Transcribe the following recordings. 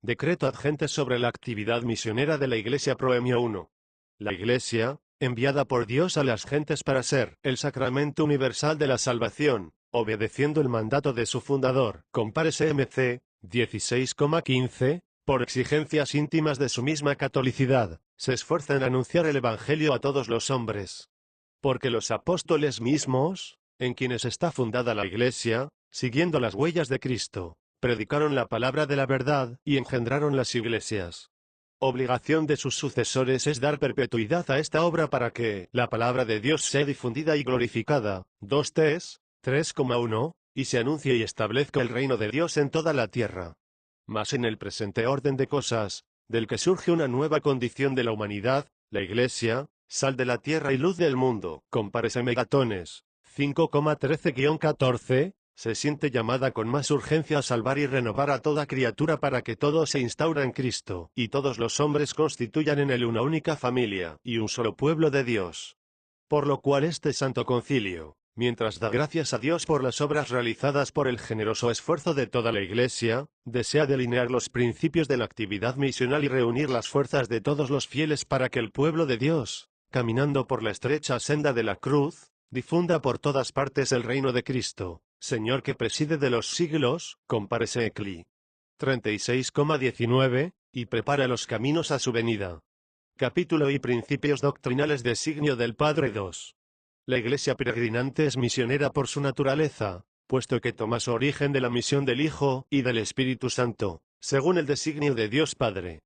Decreto adgente sobre la actividad misionera de la Iglesia Proemio 1. La Iglesia, enviada por Dios a las gentes para ser el sacramento universal de la salvación, obedeciendo el mandato de su fundador, compárese MC 16,15, por exigencias íntimas de su misma catolicidad, se esfuerza en anunciar el Evangelio a todos los hombres. Porque los apóstoles mismos, en quienes está fundada la Iglesia, siguiendo las huellas de Cristo, predicaron la palabra de la verdad y engendraron las iglesias. Obligación de sus sucesores es dar perpetuidad a esta obra para que la palabra de Dios sea difundida y glorificada, 2 Tes 3,1, y se anuncie y establezca el reino de Dios en toda la tierra. Mas en el presente orden de cosas, del que surge una nueva condición de la humanidad, la Iglesia, sal de la tierra y luz del mundo, compárese Megatones 5,13-14, se siente llamada con más urgencia a salvar y renovar a toda criatura para que todo se instaure en Cristo, y todos los hombres constituyan en él una única familia, y un solo pueblo de Dios. Por lo cual este Santo Concilio, mientras da gracias a Dios por las obras realizadas por el generoso esfuerzo de toda la Iglesia, desea delinear los principios de la actividad misional y reunir las fuerzas de todos los fieles para que el pueblo de Dios, caminando por la estrecha senda de la cruz, difunda por todas partes el reino de Cristo, Señor que preside de los siglos, compárese Ecli 36,19, y prepara los caminos a su venida. Capítulo y principios doctrinales designio del Padre 2. La Iglesia peregrinante es misionera por su naturaleza, puesto que toma su origen de la misión del Hijo y del Espíritu Santo, según el designio de Dios Padre.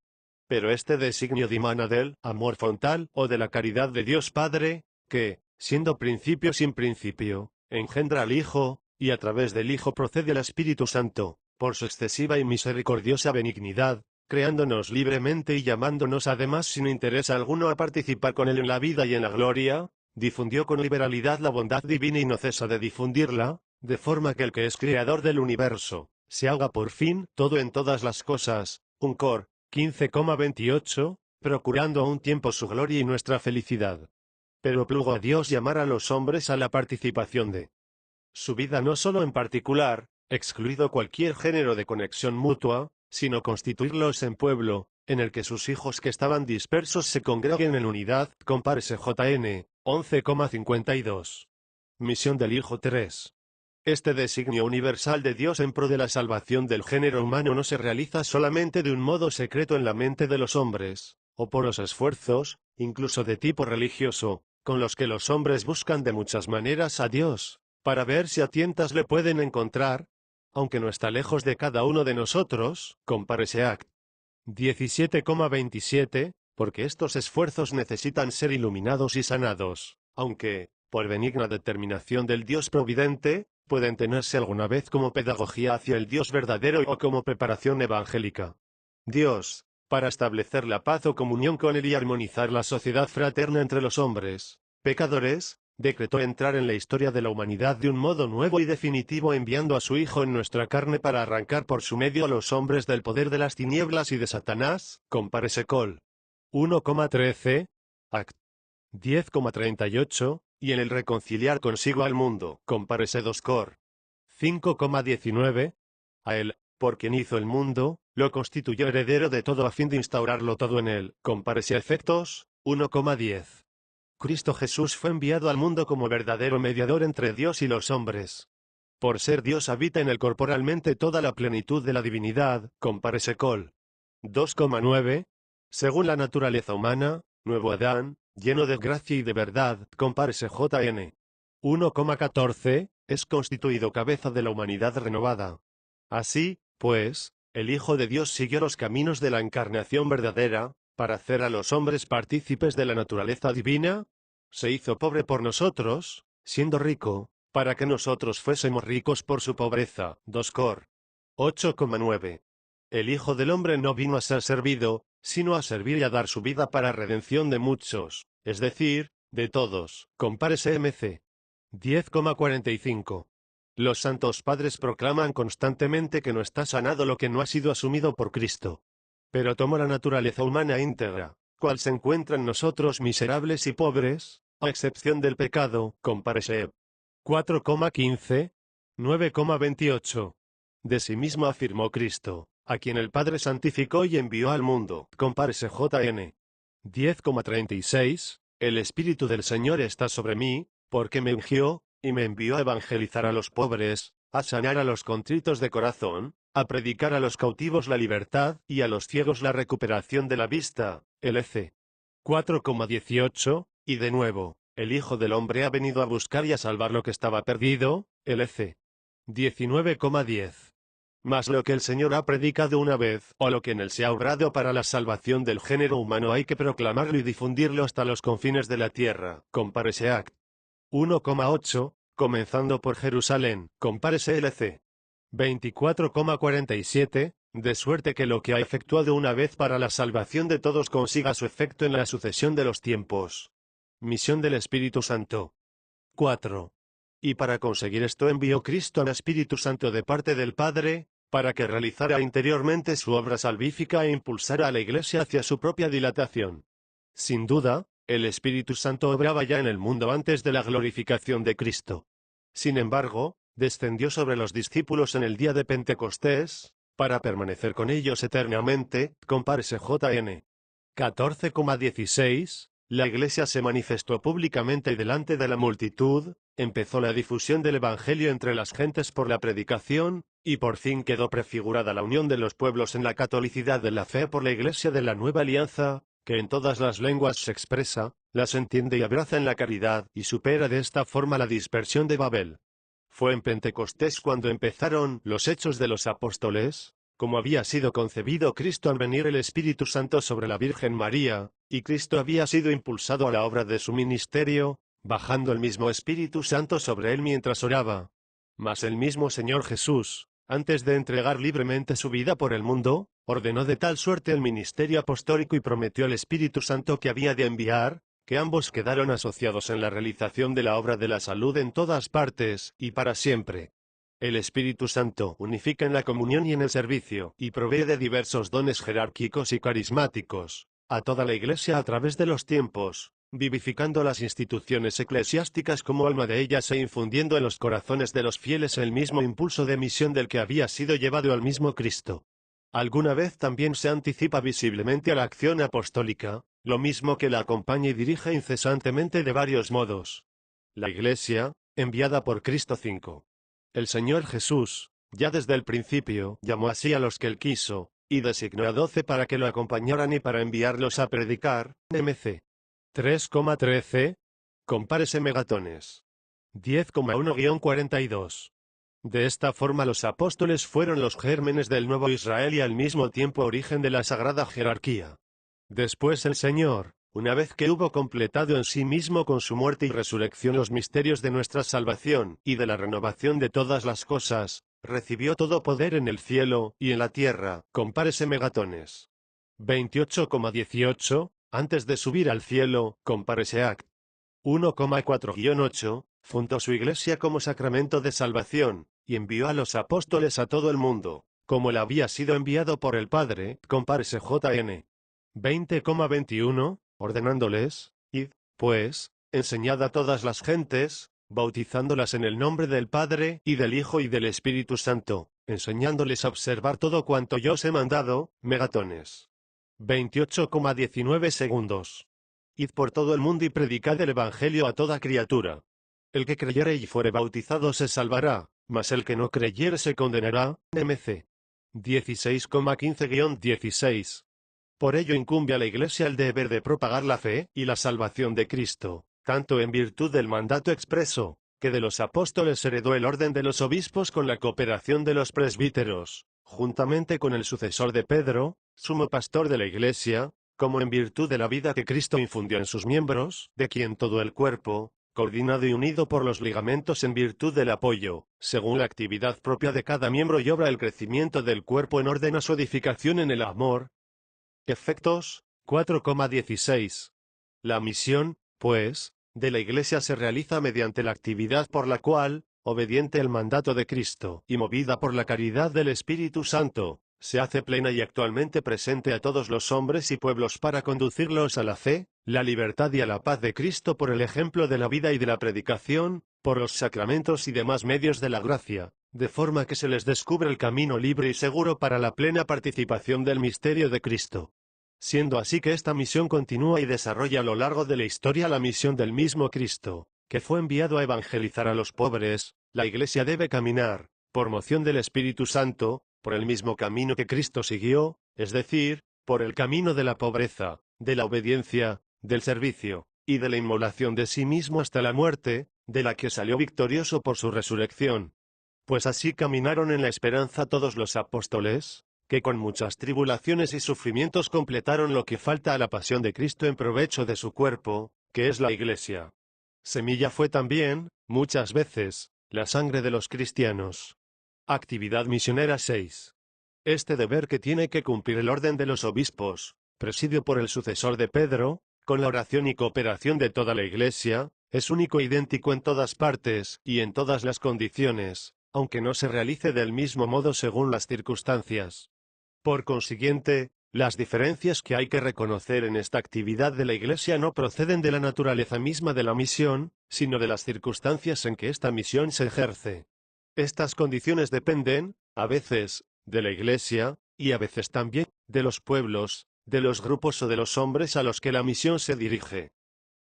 Pero este designio dimana del amor fontal o de la caridad de Dios Padre, que, siendo principio sin principio, engendra al Hijo, y a través del Hijo procede al Espíritu Santo, por su excesiva y misericordiosa benignidad, creándonos libremente y llamándonos además sin interés alguno a participar con Él en la vida y en la gloria, difundió con liberalidad la bondad divina y no cesa de difundirla, de forma que el que es creador del universo, se haga por fin todo en todas las cosas, un cor 15,28, procurando a un tiempo su gloria y nuestra felicidad. Pero plugo a Dios llamar a los hombres a la participación de su vida no solo en particular, excluido cualquier género de conexión mutua, sino constituirlos en pueblo, en el que sus hijos que estaban dispersos se congreguen en unidad, compárese JN 11,52. Misión del Hijo 3. Este designio universal de Dios en pro de la salvación del género humano no se realiza solamente de un modo secreto en la mente de los hombres, o por los esfuerzos, incluso de tipo religioso, con los que los hombres buscan de muchas maneras a Dios, para ver si a tientas le pueden encontrar, aunque no está lejos de cada uno de nosotros, compárese Act 17,27, porque estos esfuerzos necesitan ser iluminados y sanados, aunque, por benigna determinación del Dios providente, pueden tenerse alguna vez como pedagogía hacia el Dios verdadero o como preparación evangélica. Dios, para establecer la paz o comunión con Él y armonizar la sociedad fraterna entre los hombres pecadores, decretó entrar en la historia de la humanidad de un modo nuevo y definitivo enviando a su Hijo en nuestra carne para arrancar por su medio a los hombres del poder de las tinieblas y de Satanás, compárese Col 1,13, Act 10,38, y en el reconciliar consigo al mundo, compárese 2 Cor 5,19, a Él, por quien hizo el mundo, lo constituyó heredero de todo a fin de instaurarlo todo en él, compárese Efectos 1,10. Cristo Jesús fue enviado al mundo como verdadero mediador entre Dios y los hombres. Por ser Dios habita en él corporalmente toda la plenitud de la divinidad, compárese Col 2,9, según la naturaleza humana, nuevo Adán, lleno de gracia y de verdad, compárese JN 1,14, es constituido cabeza de la humanidad renovada. Así, pues, el Hijo de Dios siguió los caminos de la encarnación verdadera, para hacer a los hombres partícipes de la naturaleza divina, se hizo pobre por nosotros, siendo rico, para que nosotros fuésemos ricos por su pobreza. 2 Cor 8,9. El Hijo del Hombre no vino a ser servido, sino a servir y a dar su vida para redención de muchos, es decir, de todos. Compárese MC 10,45. Los santos padres proclaman constantemente que no está sanado lo que no ha sido asumido por Cristo. Pero tomó la naturaleza humana íntegra, cual se encuentra en nosotros miserables y pobres, a excepción del pecado, compárese 4,15, 9,28. De sí mismo afirmó Cristo, a quien el Padre santificó y envió al mundo. Compárese JN 10,36, el Espíritu del Señor está sobre mí, porque me ungió, y me envió a evangelizar a los pobres, a sanar a los contritos de corazón, a predicar a los cautivos la libertad, y a los ciegos la recuperación de la vista. LC 4,18, y de nuevo, el Hijo del Hombre ha venido a buscar y a salvar lo que estaba perdido. LC 19,10. Mas lo que el Señor ha predicado una vez, o lo que en él se ha obrado para la salvación del género humano, hay que proclamarlo y difundirlo hasta los confines de la tierra. Compárese Act 1,8, comenzando por Jerusalén. Compárese LC 24,47, de suerte que lo que ha efectuado una vez para la salvación de todos consiga su efecto en la sucesión de los tiempos. Misión del Espíritu Santo. 4. Y para conseguir esto envió Cristo al Espíritu Santo de parte del Padre, para que realizara interiormente su obra salvífica e impulsara a la Iglesia hacia su propia dilatación. Sin duda, el Espíritu Santo obraba ya en el mundo antes de la glorificación de Cristo. Sin embargo, descendió sobre los discípulos en el día de Pentecostés, para permanecer con ellos eternamente. Compárese JN 14,16, la Iglesia se manifestó públicamente delante de la multitud, empezó la difusión del Evangelio entre las gentes por la predicación, y por fin quedó prefigurada la unión de los pueblos en la catolicidad de la fe por la Iglesia de la Nueva Alianza, que en todas las lenguas se expresa, las entiende y abraza en la caridad, y supera de esta forma la dispersión de Babel. Fue en Pentecostés cuando empezaron los Hechos de los Apóstoles, como había sido concebido Cristo al venir el Espíritu Santo sobre la Virgen María, y Cristo había sido impulsado a la obra de su ministerio, bajando el mismo Espíritu Santo sobre él mientras oraba. Mas el mismo Señor Jesús, antes de entregar libremente su vida por el mundo, ordenó de tal suerte el ministerio apostólico y prometió al Espíritu Santo que había de enviar, que ambos quedaron asociados en la realización de la obra de la salud en todas partes, y para siempre. El Espíritu Santo unifica en la comunión y en el servicio, y provee de diversos dones jerárquicos y carismáticos, a toda la Iglesia a través de los tiempos, vivificando las instituciones eclesiásticas como alma de ellas e infundiendo en los corazones de los fieles el mismo impulso de misión del que había sido llevado al mismo Cristo. Alguna vez también se anticipa visiblemente a la acción apostólica, lo mismo que la acompaña y dirige incesantemente de varios modos. La Iglesia, enviada por Cristo 5. El Señor Jesús, ya desde el principio, llamó así a los que él quiso, y designó a 12 para que lo acompañaran y para enviarlos a predicar. MC 3,13. Compárese Megatones 10,1-42. De esta forma los apóstoles fueron los gérmenes del nuevo Israel y al mismo tiempo origen de la sagrada jerarquía. Después el Señor, una vez que hubo completado en sí mismo con su muerte y resurrección los misterios de nuestra salvación y de la renovación de todas las cosas, recibió todo poder en el cielo y en la tierra. Compárese Megatones 28,18, antes de subir al cielo. Compárese Act 1,4-8, fundó su Iglesia como sacramento de salvación, y envió a los apóstoles a todo el mundo, como él había sido enviado por el Padre. Compárese JN 20,21, ordenándoles: id, pues, enseñad a todas las gentes, bautizándolas en el nombre del Padre, y del Hijo y del Espíritu Santo, enseñándoles a observar todo cuanto yo os he mandado. Megatones 28,19 segundos. Id por todo el mundo y predicad el Evangelio a toda criatura. El que creyere y fuere bautizado se salvará, mas el que no creyere se condenará. MC 16,15-16. Por ello incumbe a la Iglesia el deber de propagar la fe y la salvación de Cristo, tanto en virtud del mandato expreso, que de los apóstoles heredó el orden de los obispos con la cooperación de los presbíteros, juntamente con el sucesor de Pedro, sumo pastor de la Iglesia, como en virtud de la vida que Cristo infundió en sus miembros, de quien todo el cuerpo, coordinado y unido por los ligamentos en virtud del apoyo, según la actividad propia de cada miembro y obra el crecimiento del cuerpo en orden a su edificación en el amor. Efectos 4,16. La misión, pues, de la Iglesia se realiza mediante la actividad por la cual, obediente al mandato de Cristo y movida por la caridad del Espíritu Santo, se hace plena y actualmente presente a todos los hombres y pueblos para conducirlos a la fe, la libertad y a la paz de Cristo por el ejemplo de la vida y de la predicación, por los sacramentos y demás medios de la gracia, de forma que se les descubre el camino libre y seguro para la plena participación del misterio de Cristo. Siendo así que esta misión continúa y desarrolla a lo largo de la historia la misión del mismo Cristo, que fue enviado a evangelizar a los pobres. La Iglesia debe caminar, por moción del Espíritu Santo, por el mismo camino que Cristo siguió, es decir, por el camino de la pobreza, de la obediencia, del servicio, y de la inmolación de sí mismo hasta la muerte, de la que salió victorioso por su resurrección. Pues así caminaron en la esperanza todos los apóstoles, que con muchas tribulaciones y sufrimientos completaron lo que falta a la pasión de Cristo en provecho de su cuerpo, que es la Iglesia. Semilla fue también, muchas veces, la sangre de los cristianos. Actividad misionera 6. Este deber que tiene que cumplir el orden de los obispos, presidido por el sucesor de Pedro, con la oración y cooperación de toda la Iglesia, es único e idéntico en todas partes y en todas las condiciones, aunque no se realice del mismo modo según las circunstancias. Por consiguiente, las diferencias que hay que reconocer en esta actividad de la Iglesia no proceden de la naturaleza misma de la misión, sino de las circunstancias en que esta misión se ejerce. Estas condiciones dependen, a veces, de la Iglesia, y a veces también, de los pueblos, de los grupos o de los hombres a los que la misión se dirige.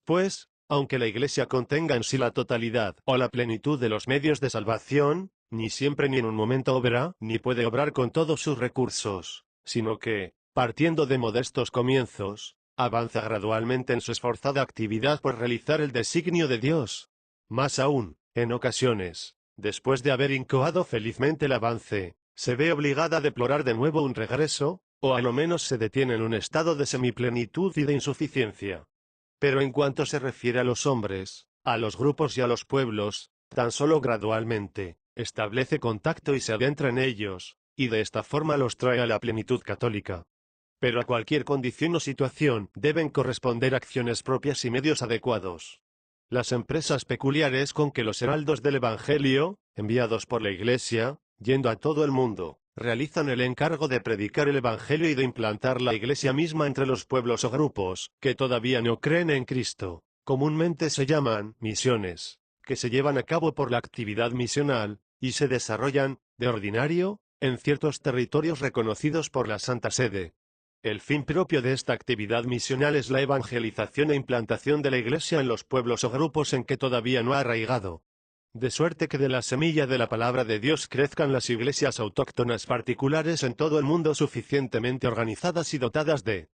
Pues, aunque la Iglesia contenga en sí la totalidad o la plenitud de los medios de salvación, ni siempre ni en un momento obra, ni puede obrar con todos sus recursos, sino que, partiendo de modestos comienzos, avanza gradualmente en su esforzada actividad por realizar el designio de Dios. Más aún, en ocasiones, después de haber incoado felizmente el avance, se ve obligada a deplorar de nuevo un regreso, o a lo menos se detiene en un estado de semiplenitud y de insuficiencia. Pero en cuanto se refiere a los hombres, a los grupos y a los pueblos, tan solo gradualmente, establece contacto y se adentra en ellos, y de esta forma los trae a la plenitud católica. Pero a cualquier condición o situación deben corresponder acciones propias y medios adecuados. Las empresas peculiares con que los heraldos del Evangelio, enviados por la Iglesia, yendo a todo el mundo, realizan el encargo de predicar el Evangelio y de implantar la Iglesia misma entre los pueblos o grupos que todavía no creen en Cristo, comúnmente se llaman misiones, que se llevan a cabo por la actividad misional, y se desarrollan, de ordinario, en ciertos territorios reconocidos por la Santa Sede. El fin propio de esta actividad misional es la evangelización e implantación de la Iglesia en los pueblos o grupos en que todavía no ha arraigado. De suerte que de la semilla de la palabra de Dios crezcan las iglesias autóctonas particulares en todo el mundo suficientemente organizadas y dotadas de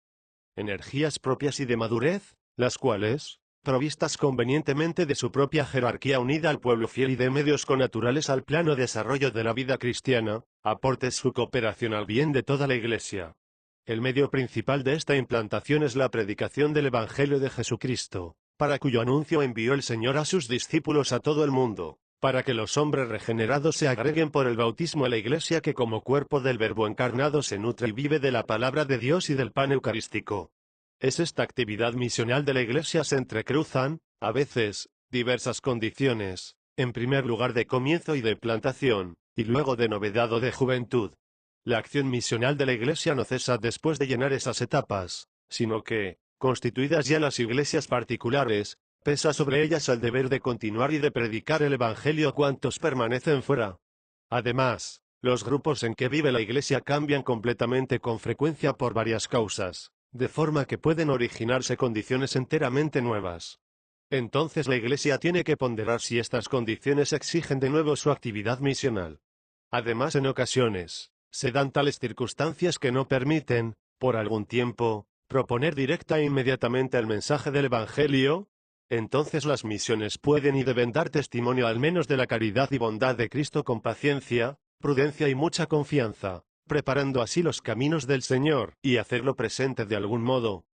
energías propias y de madurez, las cuales, provistas convenientemente de su propia jerarquía unida al pueblo fiel y de medios connaturales al plano desarrollo de la vida cristiana, aporte su cooperación al bien de toda la Iglesia. El medio principal de esta implantación es la predicación del Evangelio de Jesucristo, para cuyo anuncio envió el Señor a sus discípulos a todo el mundo, para que los hombres regenerados se agreguen por el bautismo a la Iglesia que como cuerpo del Verbo encarnado se nutre y vive de la palabra de Dios y del pan eucarístico. Es esta actividad misional de la Iglesia se entrecruzan, a veces, diversas condiciones, en primer lugar de comienzo y de plantación, y luego de novedad o de juventud. La acción misional de la Iglesia no cesa después de llenar esas etapas, sino que, constituidas ya las iglesias particulares, pesa sobre ellas el deber de continuar y de predicar el Evangelio a cuantos permanecen fuera. Además, los grupos en que vive la Iglesia cambian completamente con frecuencia por varias causas, de forma que pueden originarse condiciones enteramente nuevas. Entonces la Iglesia tiene que ponderar si estas condiciones exigen de nuevo su actividad misional. Además, en ocasiones, se dan tales circunstancias que no permiten, por algún tiempo, proponer directa e inmediatamente el mensaje del Evangelio. Entonces las misiones pueden y deben dar testimonio al menos de la caridad y bondad de Cristo con paciencia, prudencia y mucha confianza, preparando así los caminos del Señor y hacerlo presente de algún modo.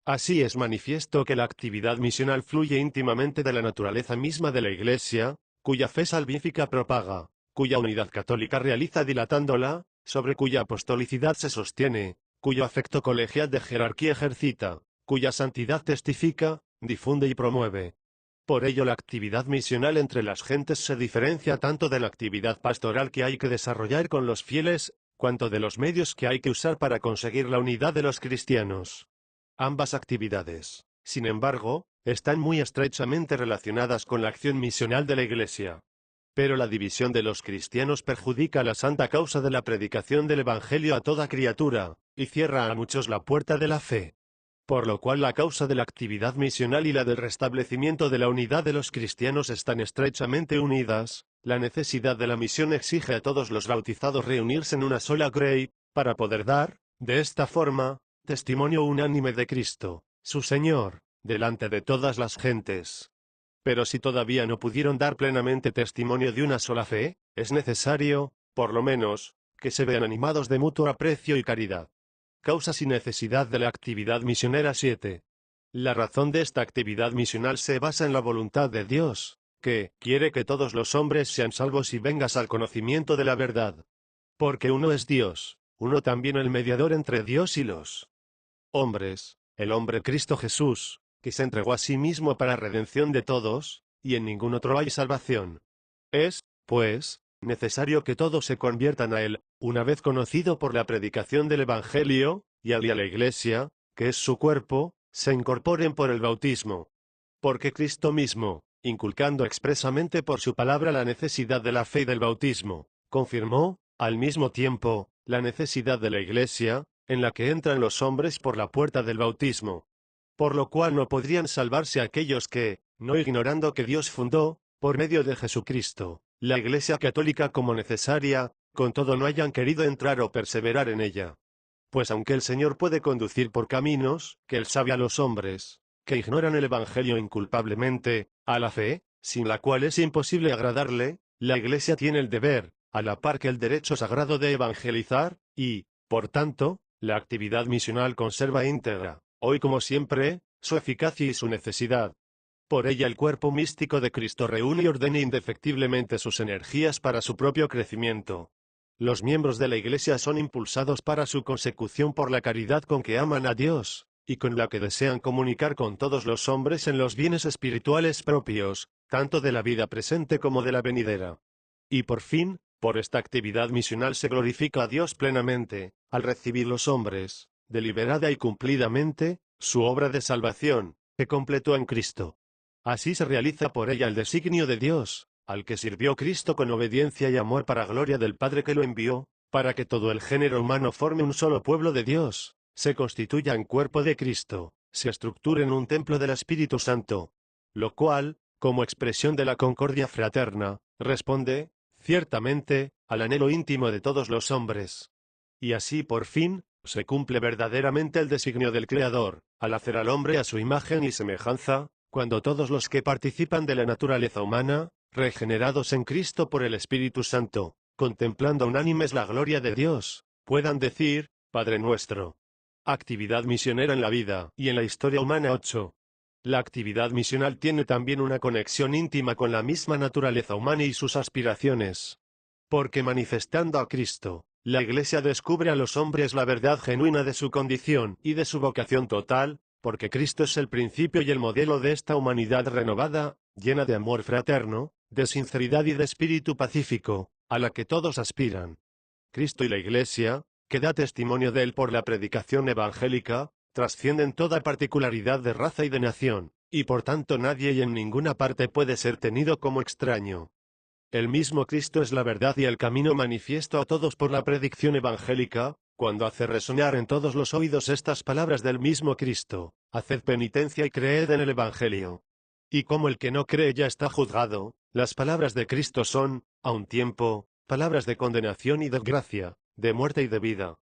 Así es manifiesto que la actividad misional fluye íntimamente de la naturaleza misma de la Iglesia, cuya fe salvífica propaga, cuya unidad católica realiza dilatándola, sobre cuya apostolicidad se sostiene, cuyo afecto colegial de jerarquía ejercita, cuya santidad testifica, difunde y promueve. Por ello la actividad misional entre las gentes se diferencia tanto de la actividad pastoral que hay que desarrollar con los fieles, cuanto de los medios que hay que usar para conseguir la unidad de los cristianos. Ambas actividades, sin embargo, están muy estrechamente relacionadas con la acción misional de la Iglesia. Pero la división de los cristianos perjudica la santa causa de la predicación del Evangelio a toda criatura, y cierra a muchos la puerta de la fe. Por lo cual la causa de la actividad misional y la del restablecimiento de la unidad de los cristianos están estrechamente unidas. La necesidad de la misión exige a todos los bautizados reunirse en una sola grey, para poder dar, de esta forma, testimonio unánime de Cristo, su Señor, delante de todas las gentes. Pero si todavía no pudieron dar plenamente testimonio de una sola fe, es necesario, por lo menos, que se vean animados de mutuo aprecio y caridad. Causas y necesidad de la actividad misionera 7. La razón de esta actividad misional se basa en la voluntad de Dios, que quiere que todos los hombres sean salvos y vengas al conocimiento de la verdad. Porque uno es Dios, uno también el mediador entre Dios y los hombres, el hombre Cristo Jesús, que se entregó a sí mismo para redención de todos, y en ningún otro hay salvación. Es, pues, necesario que todos se conviertan a él, una vez conocido por la predicación del Evangelio, y a la Iglesia, que es su cuerpo, se incorporen por el bautismo. Porque Cristo mismo, inculcando expresamente por su palabra la necesidad de la fe y del bautismo, confirmó, al mismo tiempo, la necesidad de la Iglesia, en la que entran los hombres por la puerta del bautismo. Por lo cual no podrían salvarse aquellos que, no ignorando que Dios fundó, por medio de Jesucristo, la Iglesia católica como necesaria, con todo no hayan querido entrar o perseverar en ella. Pues aunque el Señor puede conducir por caminos, que Él sabe a los hombres, que ignoran el Evangelio inculpablemente, a la fe, sin la cual es imposible agradarle, la Iglesia tiene el deber, a la par que el derecho sagrado de evangelizar, y, por tanto, la actividad misional conserva íntegra, hoy como siempre, su eficacia y su necesidad. Por ella el cuerpo místico de Cristo reúne y ordena indefectiblemente sus energías para su propio crecimiento. Los miembros de la Iglesia son impulsados para su consecución por la caridad con que aman a Dios, y con la que desean comunicar con todos los hombres en los bienes espirituales propios, tanto de la vida presente como de la venidera. Y por fin, por esta actividad misional se glorifica a Dios plenamente, al recibir los hombres, deliberada y cumplidamente, su obra de salvación, que completó en Cristo. Así se realiza por ella el designio de Dios, al que sirvió Cristo con obediencia y amor para gloria del Padre que lo envió, para que todo el género humano forme un solo pueblo de Dios, se constituya en cuerpo de Cristo, se estructure en un templo del Espíritu Santo. Lo cual, como expresión de la concordia fraterna, responde, ciertamente, al anhelo íntimo de todos los hombres. Y así por fin, se cumple verdaderamente el designio del Creador, al hacer al hombre a su imagen y semejanza, cuando todos los que participan de la naturaleza humana, regenerados en Cristo por el Espíritu Santo, contemplando unánimes la gloria de Dios, puedan decir, Padre nuestro. Actividad misionera en la vida y en la historia humana 8. La actividad misional tiene también una conexión íntima con la misma naturaleza humana y sus aspiraciones. Porque manifestando a Cristo, la Iglesia descubre a los hombres la verdad genuina de su condición y de su vocación total, porque Cristo es el principio y el modelo de esta humanidad renovada, llena de amor fraterno, de sinceridad y de espíritu pacífico, a la que todos aspiran. Cristo y la Iglesia, que da testimonio de él por la predicación evangélica, trascienden toda particularidad de raza y de nación, y por tanto nadie y en ninguna parte puede ser tenido como extraño. El mismo Cristo es la verdad y el camino manifiesto a todos por la predicción evangélica, cuando hace resonar en todos los oídos estas palabras del mismo Cristo: haced penitencia y creed en el Evangelio. Y como el que no cree ya está juzgado, las palabras de Cristo son, a un tiempo, palabras de condenación y de gracia, de muerte y de vida.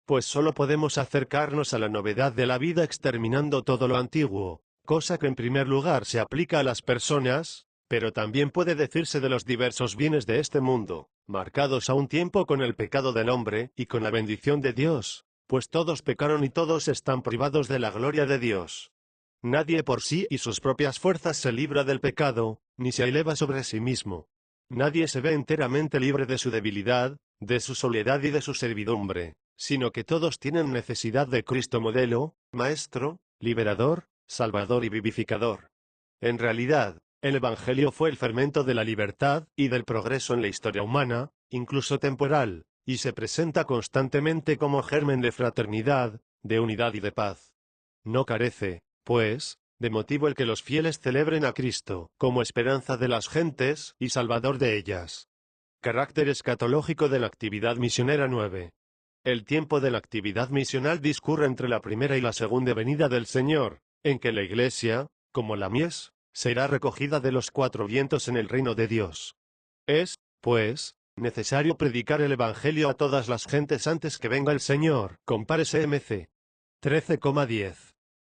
Pues solo podemos acercarnos a la novedad de la vida exterminando todo lo antiguo, cosa que en primer lugar se aplica a las personas, pero también puede decirse de los diversos bienes de este mundo, marcados a un tiempo con el pecado del hombre y con la bendición de Dios, pues todos pecaron y todos están privados de la gloria de Dios. Nadie por sí y sus propias fuerzas se libra del pecado, ni se eleva sobre sí mismo. Nadie se ve enteramente libre de su debilidad, de su soledad y de su servidumbre, sino que todos tienen necesidad de Cristo modelo, Maestro, Liberador, Salvador y Vivificador. En realidad, el Evangelio fue el fermento de la libertad y del progreso en la historia humana, incluso temporal, y se presenta constantemente como germen de fraternidad, de unidad y de paz. No carece, pues, de motivo el que los fieles celebren a Cristo, como esperanza de las gentes, y Salvador de ellas. Carácter escatológico de la actividad misionera 9. El tiempo de la actividad misional discurre entre la primera y la segunda venida del Señor, en que la Iglesia, como la mies, será recogida de los cuatro vientos en el reino de Dios. Es, pues, necesario predicar el Evangelio a todas las gentes antes que venga el Señor. Compárese MC 13,10.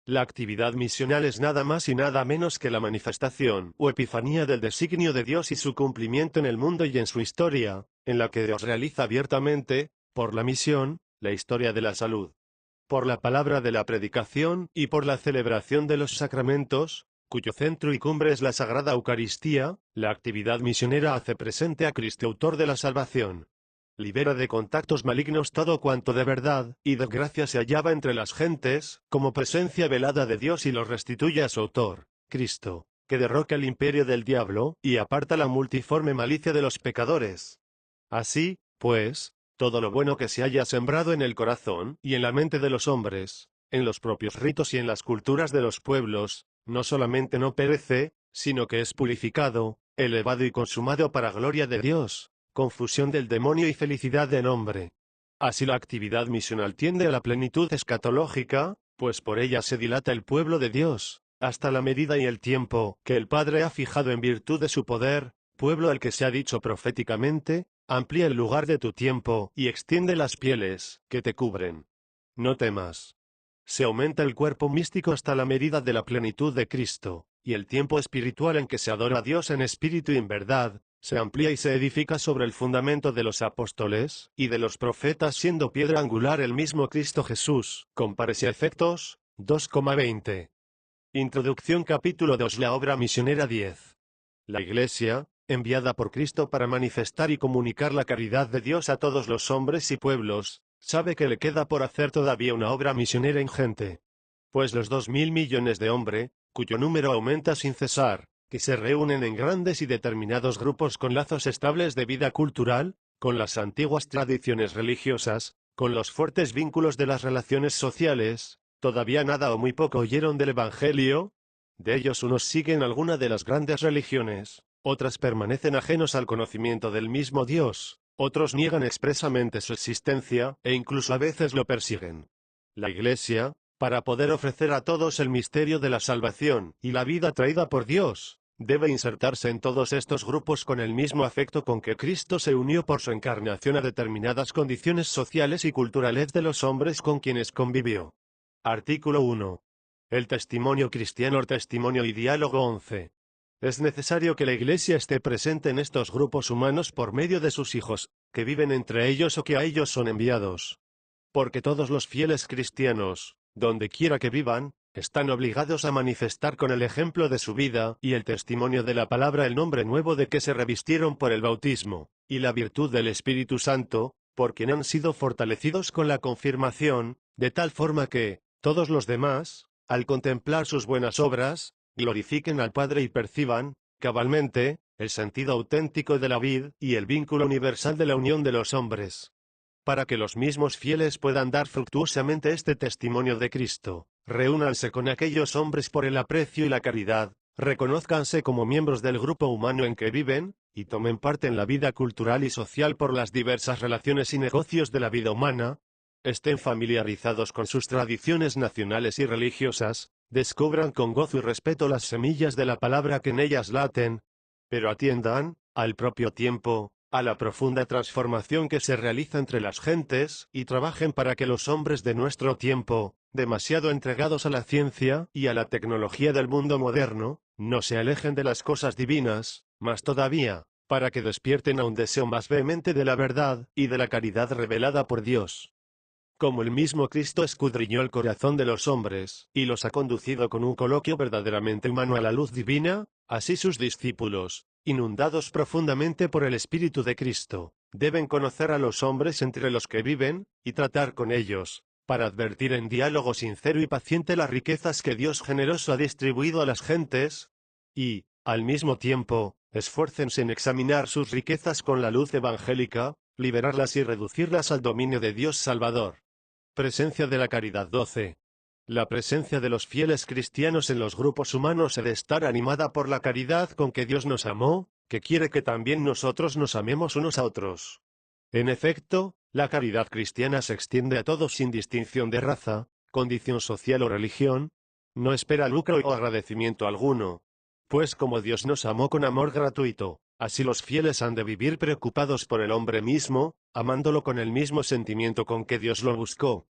La actividad misional es nada más y nada menos que la manifestación o epifanía del designio de Dios y su cumplimiento en el mundo y en su historia, en la que Dios realiza abiertamente, por la misión, la historia de la salud. Por la palabra de la predicación y por la celebración de los sacramentos, cuyo centro y cumbre es la Sagrada Eucaristía, la actividad misionera hace presente a Cristo, autor de la salvación. Libera de contactos malignos todo cuanto de verdad y de gracia se hallaba entre las gentes, como presencia velada de Dios, y los restituye a su autor, Cristo, que derroca el imperio del diablo y aparta la multiforme malicia de los pecadores. Así, pues, todo lo bueno que se haya sembrado en el corazón y en la mente de los hombres, en los propios ritos y en las culturas de los pueblos, no solamente no perece, sino que es purificado, elevado y consumado para gloria de Dios, confusión del demonio y felicidad del hombre. Así la actividad misional tiende a la plenitud escatológica, pues por ella se dilata el pueblo de Dios, hasta la medida y el tiempo que el Padre ha fijado en virtud de su poder, pueblo al que se ha dicho proféticamente: amplía el lugar de tu tiempo y extiende las pieles que te cubren. No temas. Se aumenta el cuerpo místico hasta la medida de la plenitud de Cristo, y el tiempo espiritual en que se adora a Dios en espíritu y en verdad, se amplía y se edifica sobre el fundamento de los apóstoles y de los profetas, siendo piedra angular el mismo Cristo Jesús. Compárese a Efectos 2,20. Introducción. Capítulo 2. La obra misionera 10. La Iglesia, enviada por Cristo para manifestar y comunicar la caridad de Dios a todos los hombres y pueblos, sabe que le queda por hacer todavía una obra misionera ingente. Pues los 2.000 millones de hombres, cuyo número aumenta sin cesar, que se reúnen en grandes y determinados grupos con lazos estables de vida cultural, con las antiguas tradiciones religiosas, con los fuertes vínculos de las relaciones sociales, todavía nada o muy poco oyeron del Evangelio. De ellos unos siguen alguna de las grandes religiones, otras permanecen ajenos al conocimiento del mismo Dios, otros niegan expresamente su existencia, e incluso a veces lo persiguen. La Iglesia, para poder ofrecer a todos el misterio de la salvación y la vida traída por Dios, debe insertarse en todos estos grupos con el mismo afecto con que Cristo se unió por su encarnación a determinadas condiciones sociales y culturales de los hombres con quienes convivió. Artículo 1. El testimonio cristiano. Testimonio y diálogo 11. Es necesario que la Iglesia esté presente en estos grupos humanos por medio de sus hijos, que viven entre ellos o que a ellos son enviados. Porque todos los fieles cristianos, donde quiera que vivan, están obligados a manifestar con el ejemplo de su vida y el testimonio de la palabra el nombre nuevo de que se revistieron por el bautismo, y la virtud del Espíritu Santo, por quien han sido fortalecidos con la confirmación, de tal forma que todos los demás, al contemplar sus buenas obras, glorifiquen al Padre y perciban, cabalmente, el sentido auténtico de la vid y el vínculo universal de la unión de los hombres. Para que los mismos fieles puedan dar fructuosamente este testimonio de Cristo, reúnanse con aquellos hombres por el aprecio y la caridad, reconózcanse como miembros del grupo humano en que viven, y tomen parte en la vida cultural y social por las diversas relaciones y negocios de la vida humana, estén familiarizados con sus tradiciones nacionales y religiosas, descubran con gozo y respeto las semillas de la palabra que en ellas laten, pero atiendan, al propio tiempo, a la profunda transformación que se realiza entre las gentes, y trabajen para que los hombres de nuestro tiempo, demasiado entregados a la ciencia y a la tecnología del mundo moderno, no se alejen de las cosas divinas, más todavía, para que despierten a un deseo más vehemente de la verdad y de la caridad revelada por Dios. Como el mismo Cristo escudriñó el corazón de los hombres, y los ha conducido con un coloquio verdaderamente humano a la luz divina, así sus discípulos, inundados profundamente por el Espíritu de Cristo, deben conocer a los hombres entre los que viven, y tratar con ellos, para advertir en diálogo sincero y paciente las riquezas que Dios generoso ha distribuido a las gentes, y, al mismo tiempo, esfuércense en examinar sus riquezas con la luz evangélica, liberarlas y reducirlas al dominio de Dios Salvador. Presencia de la caridad 12. La presencia de los fieles cristianos en los grupos humanos ha de estar animada por la caridad con que Dios nos amó, que quiere que también nosotros nos amemos unos a otros. En efecto, la caridad cristiana se extiende a todos sin distinción de raza, condición social o religión. No espera lucro o agradecimiento alguno. Pues como Dios nos amó con amor gratuito, así los fieles han de vivir preocupados por el hombre mismo, amándolo con el mismo sentimiento con que Dios lo buscó.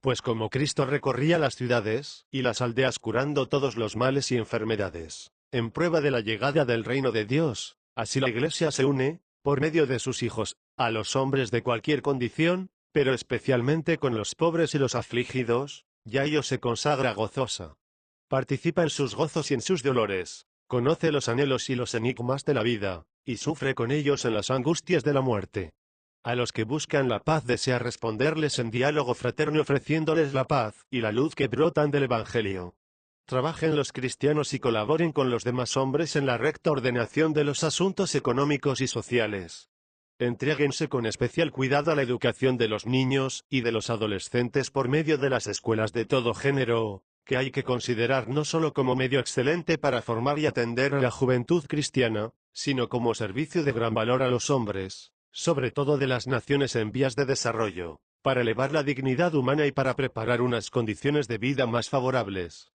Pues como Cristo recorría las ciudades y las aldeas curando todos los males y enfermedades, en prueba de la llegada del reino de Dios, así la Iglesia se une, por medio de sus hijos, a los hombres de cualquier condición, pero especialmente con los pobres y los afligidos, y a ellos se consagra gozosa. Participa en sus gozos y en sus dolores, conoce los anhelos y los enigmas de la vida, y sufre con ellos en las angustias de la muerte. A los que buscan la paz desea responderles en diálogo fraterno ofreciéndoles la paz y la luz que brotan del Evangelio. Trabajen los cristianos y colaboren con los demás hombres en la recta ordenación de los asuntos económicos y sociales. Entréguense con especial cuidado a la educación de los niños y de los adolescentes por medio de las escuelas de todo género, que hay que considerar no solo como medio excelente para formar y atender a la juventud cristiana, sino como servicio de gran valor a los hombres, sobre todo de las naciones en vías de desarrollo, para elevar la dignidad humana y para preparar unas condiciones de vida más favorables.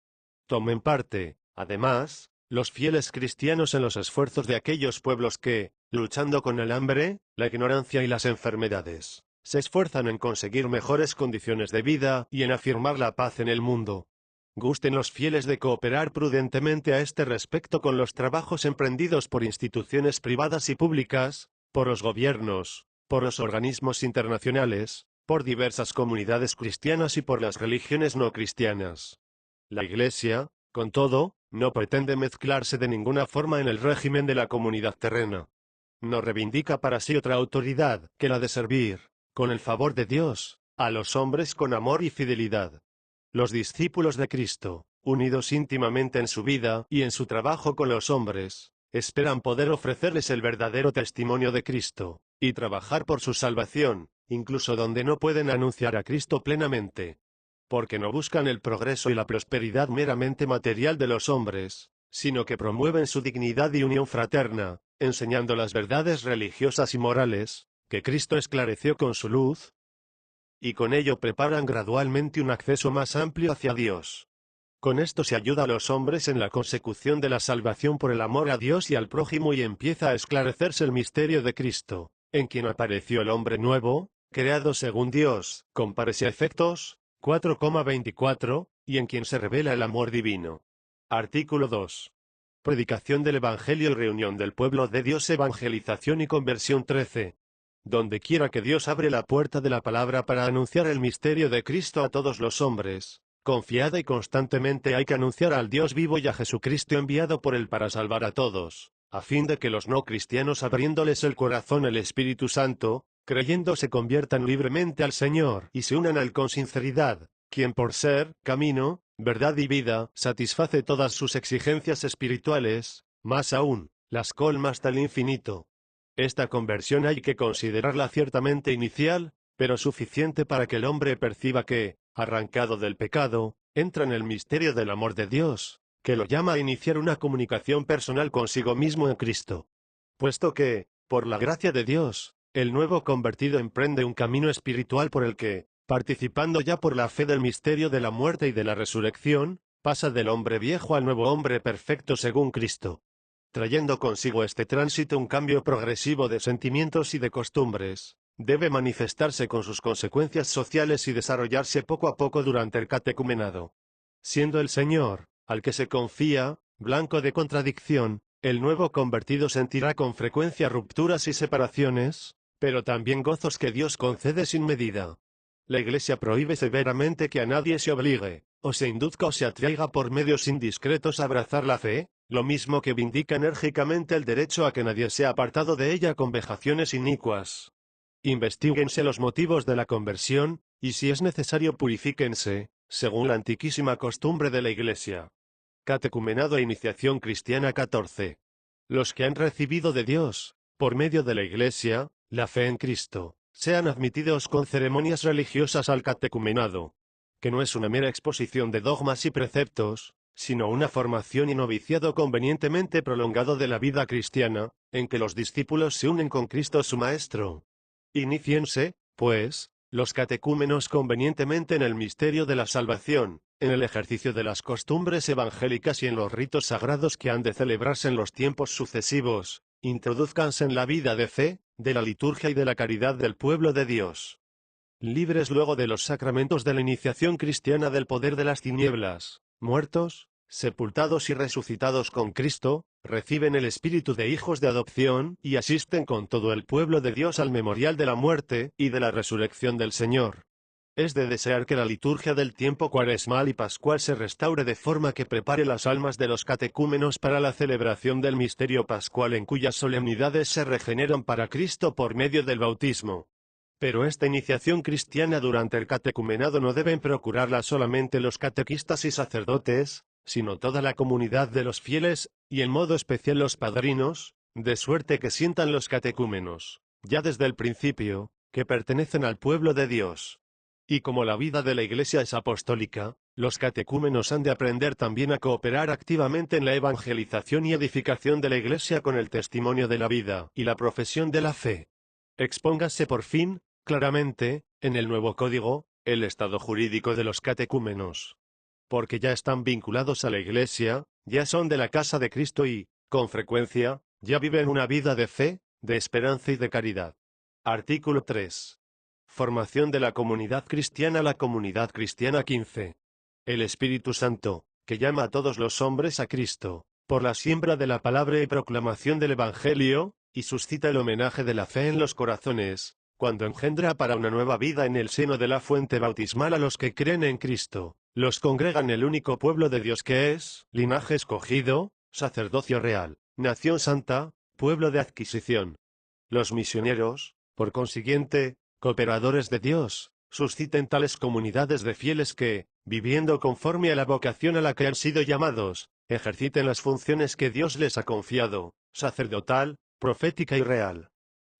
Tomen parte, además, los fieles cristianos en los esfuerzos de aquellos pueblos que, luchando con el hambre, la ignorancia y las enfermedades, se esfuerzan en conseguir mejores condiciones de vida y en afirmar la paz en el mundo. Gusten los fieles de cooperar prudentemente a este respecto con los trabajos emprendidos por instituciones privadas y públicas, por los gobiernos, por los organismos internacionales, por diversas comunidades cristianas y por las religiones no cristianas. La Iglesia, con todo, no pretende mezclarse de ninguna forma en el régimen de la comunidad terrena. No reivindica para sí otra autoridad que la de servir, con el favor de Dios, a los hombres con amor y fidelidad. Los discípulos de Cristo, unidos íntimamente en su vida y en su trabajo con los hombres, esperan poder ofrecerles el verdadero testimonio de Cristo, y trabajar por su salvación, incluso donde no pueden anunciar a Cristo plenamente. Porque no buscan el progreso y la prosperidad meramente material de los hombres, sino que promueven su dignidad y unión fraterna, enseñando las verdades religiosas y morales, que Cristo esclareció con su luz, y con ello preparan gradualmente un acceso más amplio hacia Dios. Con esto se ayuda a los hombres en la consecución de la salvación por el amor a Dios y al prójimo y empieza a esclarecerse el misterio de Cristo, en quien apareció el hombre nuevo, creado según Dios, con pares y efectos, 4,24, y en quien se revela el amor divino. Artículo 2. Predicación del Evangelio y reunión del pueblo de Dios, evangelización y conversión 13. Donde quiera que Dios abre la puerta de la palabra para anunciar el misterio de Cristo a todos los hombres, confiada y constantemente hay que anunciar al Dios vivo y a Jesucristo enviado por Él para salvar a todos, a fin de que los no cristianos, abriéndoles el corazón el Espíritu Santo, creyendo se conviertan libremente al Señor y se unan a Él con sinceridad, quien por ser camino, verdad y vida, satisface todas sus exigencias espirituales, más aún, las colma hasta el infinito. Esta conversión hay que considerarla ciertamente inicial, pero suficiente para que el hombre perciba que, arrancado del pecado, entra en el misterio del amor de Dios, que lo llama a iniciar una comunicación personal consigo mismo en Cristo. Puesto que, por la gracia de Dios, el nuevo convertido emprende un camino espiritual por el que, participando ya por la fe del misterio de la muerte y de la resurrección, pasa del hombre viejo al nuevo hombre perfecto según Cristo. Trayendo consigo este tránsito un cambio progresivo de sentimientos y de costumbres, debe manifestarse con sus consecuencias sociales y desarrollarse poco a poco durante el catecumenado. Siendo el Señor, al que se confía, blanco de contradicción, el nuevo convertido sentirá con frecuencia rupturas y separaciones, pero también gozos que Dios concede sin medida. La Iglesia prohíbe severamente que a nadie se obligue, o se induzca o se atraiga por medios indiscretos a abrazar la fe, lo mismo que vindica enérgicamente el derecho a que nadie sea apartado de ella con vejaciones inicuas. Investíguense los motivos de la conversión, y si es necesario purifíquense, según la antiquísima costumbre de la Iglesia. Catecumenado e iniciación cristiana 14. Los que han recibido de Dios, por medio de la Iglesia, la fe en Cristo, sean admitidos con ceremonias religiosas al catecumenado. que no es una mera exposición de dogmas y preceptos, sino una formación y noviciado convenientemente prolongado de la vida cristiana, en que los discípulos se unen con Cristo su Maestro. Iníciense, pues, los catecúmenos convenientemente en el misterio de la salvación, en el ejercicio de las costumbres evangélicas y en los ritos sagrados que han de celebrarse en los tiempos sucesivos, introduzcanse en la vida de fe, de la liturgia y de la caridad del pueblo de Dios. Libres luego de los sacramentos de la iniciación cristiana del poder de las tinieblas, muertos, sepultados y resucitados con Cristo, reciben el espíritu de hijos de adopción y asisten con todo el pueblo de Dios al memorial de la muerte y de la resurrección del Señor. Es de desear que la liturgia del tiempo cuaresmal y pascual se restaure de forma que prepare las almas de los catecúmenos para la celebración del misterio pascual en cuyas solemnidades se regeneran para Cristo por medio del bautismo. Pero esta iniciación cristiana durante el catecumenado no deben procurarla solamente los catequistas y sacerdotes, sino toda la comunidad de los fieles, y en modo especial los padrinos, de suerte que sientan los catecúmenos, ya desde el principio, que pertenecen al pueblo de Dios. Y como la vida de la Iglesia es apostólica, los catecúmenos han de aprender también a cooperar activamente en la evangelización y edificación de la Iglesia con el testimonio de la vida y la profesión de la fe. Expóngase por fin, claramente, en el nuevo código, el estado jurídico de los catecúmenos. Porque ya están vinculados a la Iglesia, ya son de la casa de Cristo y, con frecuencia, ya viven una vida de fe, de esperanza y de caridad. Artículo 3. Formación de la comunidad cristiana. La comunidad cristiana 15. El Espíritu Santo, que llama a todos los hombres a Cristo, por la siembra de la palabra y proclamación del Evangelio, y suscita el homenaje de la fe en los corazones, cuando engendra para una nueva vida en el seno de la fuente bautismal a los que creen en Cristo, los congrega en el único pueblo de Dios que es, linaje escogido, sacerdocio real, nación santa, pueblo de adquisición. Los misioneros, por consiguiente, cooperadores de Dios, susciten tales comunidades de fieles que, viviendo conforme a la vocación a la que han sido llamados, ejerciten las funciones que Dios les ha confiado, sacerdotal, profética y real.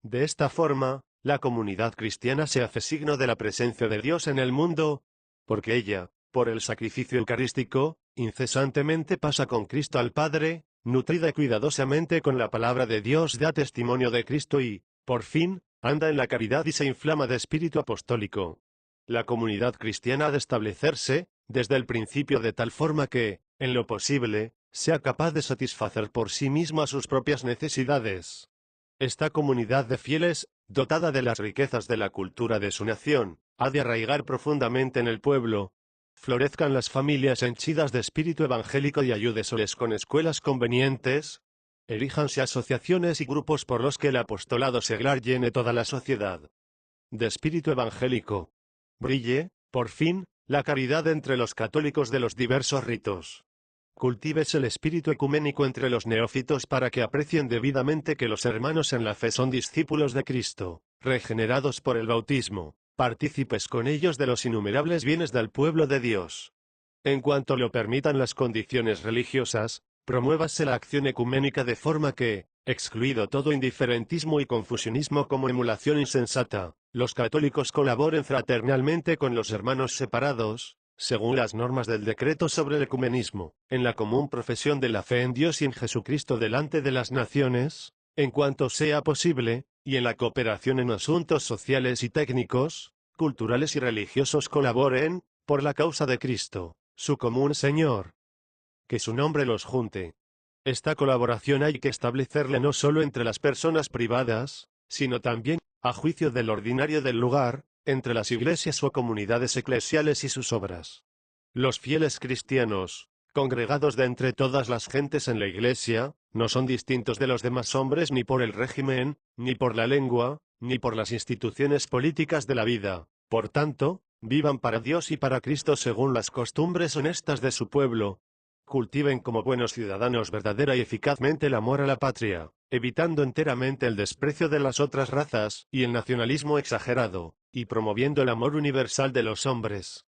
De esta forma, la comunidad cristiana se hace signo de la presencia de Dios en el mundo, porque ella, por el sacrificio eucarístico, incesantemente pasa con Cristo al Padre, nutrida cuidadosamente con la palabra de Dios da testimonio de Cristo y, por fin, anda en la caridad y se inflama de espíritu apostólico. La comunidad cristiana ha de establecerse, desde el principio de tal forma que, en lo posible, sea capaz de satisfacer por sí misma sus propias necesidades. Esta comunidad de fieles, dotada de las riquezas de la cultura de su nación, ha de arraigar profundamente en el pueblo. Florezcan las familias henchidas de espíritu evangélico y ayúdesoles con escuelas convenientes. Eríjanse asociaciones y grupos por los que el apostolado seglar llene toda la sociedad de espíritu evangélico. Brille, por fin, la caridad entre los católicos de los diversos ritos. Cultíves el espíritu ecuménico entre los neófitos para que aprecien debidamente que los hermanos en la fe son discípulos de Cristo, regenerados por el bautismo, partícipes con ellos de los innumerables bienes del pueblo de Dios. En cuanto lo permitan las condiciones religiosas, promuévase la acción ecuménica de forma que, excluido todo indiferentismo y confusionismo como emulación insensata, los católicos colaboren fraternalmente con los hermanos separados, según las normas del decreto sobre el ecumenismo, en la común profesión de la fe en Dios y en Jesucristo delante de las naciones, en cuanto sea posible, y en la cooperación en asuntos sociales y técnicos, culturales y religiosos colaboren, por la causa de Cristo, su común Señor. Que su nombre los junte. Esta colaboración hay que establecerla no solo entre las personas privadas, sino también, a juicio del ordinario del lugar, entre las iglesias o comunidades eclesiales y sus obras. Los fieles cristianos, congregados de entre todas las gentes en la iglesia, no son distintos de los demás hombres ni por el régimen, ni por la lengua, ni por las instituciones políticas de la vida. Por tanto, vivan para Dios y para Cristo según las costumbres honestas de su pueblo. Cultiven como buenos ciudadanos verdadera y eficazmente el amor a la patria, evitando enteramente el desprecio de las otras razas y el nacionalismo exagerado, y promoviendo el amor universal de los hombres.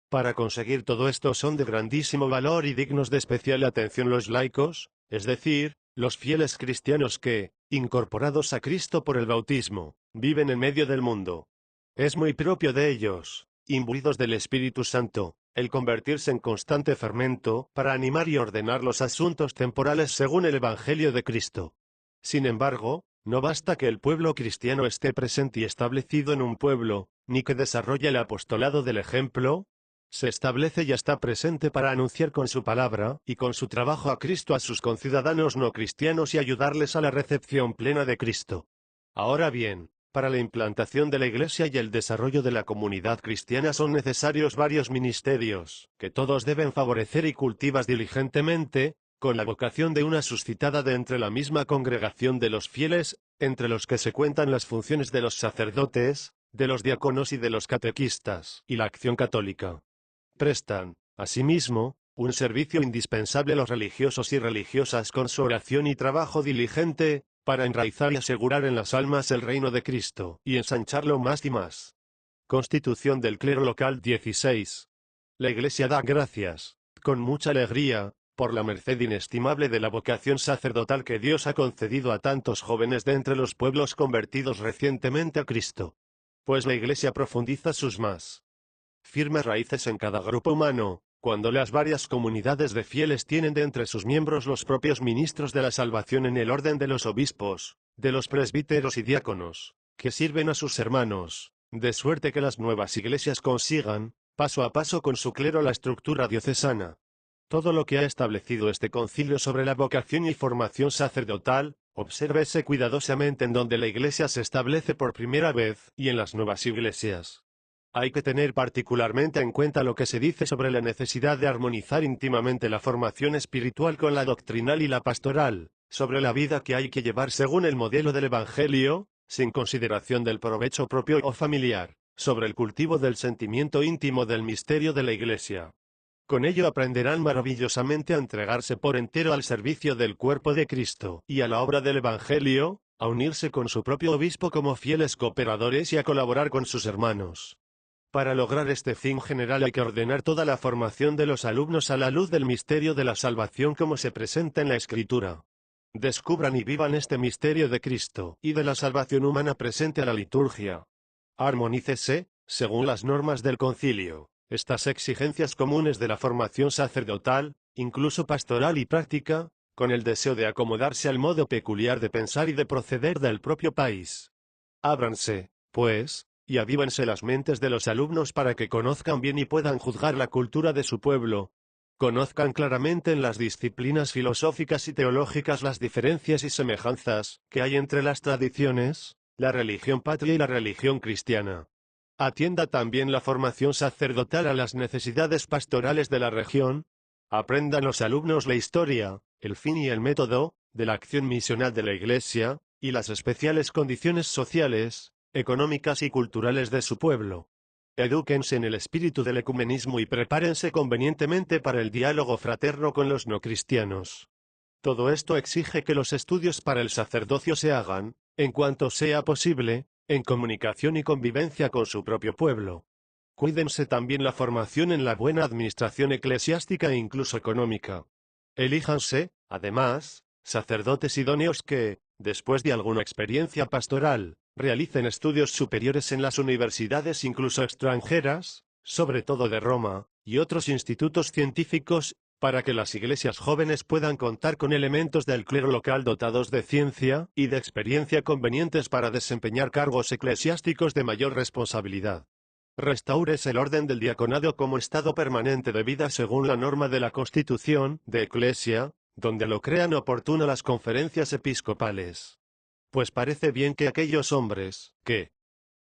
Para conseguir todo esto son de grandísimo valor y dignos de especial atención los laicos, es decir, los fieles cristianos que, incorporados a Cristo por el bautismo, viven en medio del mundo. Es muy propio de ellos, imbuidos del Espíritu Santo, el convertirse en constante fermento, para animar y ordenar los asuntos temporales según el Evangelio de Cristo. Sin embargo, no basta que el pueblo cristiano esté presente y establecido en un pueblo, ni que desarrolle el apostolado del ejemplo. Se establece y está presente para anunciar con su palabra y con su trabajo a Cristo a sus conciudadanos no cristianos y ayudarles a la recepción plena de Cristo. Ahora bien, para la implantación de la Iglesia y el desarrollo de la comunidad cristiana son necesarios varios ministerios, que todos deben favorecer y cultivar diligentemente, con la vocación de una suscitada de entre la misma congregación de los fieles, entre los que se cuentan las funciones de los sacerdotes, de los diáconos y de los catequistas, y la acción católica. Prestan, asimismo, un servicio indispensable a los religiosos y religiosas con su oración y trabajo diligente, para enraizar y asegurar en las almas el reino de Cristo, y ensancharlo más y más. Constitución del clero local 16. La Iglesia da gracias, con mucha alegría, por la merced inestimable de la vocación sacerdotal que Dios ha concedido a tantos jóvenes de entre los pueblos convertidos recientemente a Cristo. Pues la Iglesia profundiza sus más firmes raíces en cada grupo humano, cuando las varias comunidades de fieles tienen de entre sus miembros los propios ministros de la salvación en el orden de los obispos, de los presbíteros y diáconos, que sirven a sus hermanos, de suerte que las nuevas iglesias consigan, paso a paso con su clero la estructura diocesana. Todo lo que ha establecido este concilio sobre la vocación y formación sacerdotal, obsérvese cuidadosamente en donde la Iglesia se establece por primera vez y en las nuevas iglesias. Hay que tener particularmente en cuenta lo que se dice sobre la necesidad de armonizar íntimamente la formación espiritual con la doctrinal y la pastoral, sobre la vida que hay que llevar según el modelo del Evangelio, sin consideración del provecho propio o familiar, sobre el cultivo del sentimiento íntimo del misterio de la Iglesia. Con ello aprenderán maravillosamente a entregarse por entero al servicio del cuerpo de Cristo y a la obra del Evangelio, a unirse con su propio obispo como fieles cooperadores y a colaborar con sus hermanos. Para lograr este fin general hay que ordenar toda la formación de los alumnos a la luz del misterio de la salvación como se presenta en la Escritura. Descubran y vivan este misterio de Cristo y de la salvación humana presente a la liturgia. Armonícese, según las normas del concilio, estas exigencias comunes de la formación sacerdotal, incluso pastoral y práctica, con el deseo de acomodarse al modo peculiar de pensar y de proceder del propio país. Ábranse, pues, y avívense las mentes de los alumnos para que conozcan bien y puedan juzgar la cultura de su pueblo. Conozcan claramente en las disciplinas filosóficas y teológicas las diferencias y semejanzas que hay entre las tradiciones, la religión patria y la religión cristiana. Atienda también la formación sacerdotal a las necesidades pastorales de la región. Aprendan los alumnos la historia, el fin y el método de la acción misional de la Iglesia, y las especiales condiciones sociales, económicas y culturales de su pueblo. Edúquense en el espíritu del ecumenismo y prepárense convenientemente para el diálogo fraterno con los no cristianos. Todo esto exige que los estudios para el sacerdocio se hagan, en cuanto sea posible, en comunicación y convivencia con su propio pueblo. Cuídense también la formación en la buena administración eclesiástica e incluso económica. Elíjanse, además, sacerdotes idóneos que, después de alguna experiencia pastoral, realicen estudios superiores en las universidades incluso extranjeras, sobre todo de Roma, y otros institutos científicos, para que las iglesias jóvenes puedan contar con elementos del clero local dotados de ciencia y de experiencia convenientes para desempeñar cargos eclesiásticos de mayor responsabilidad. Restaures el orden del diaconado como estado permanente de vida según la norma de la Constitución de Eclesia, donde lo crean oportuno las conferencias episcopales. Pues parece bien que aquellos hombres, que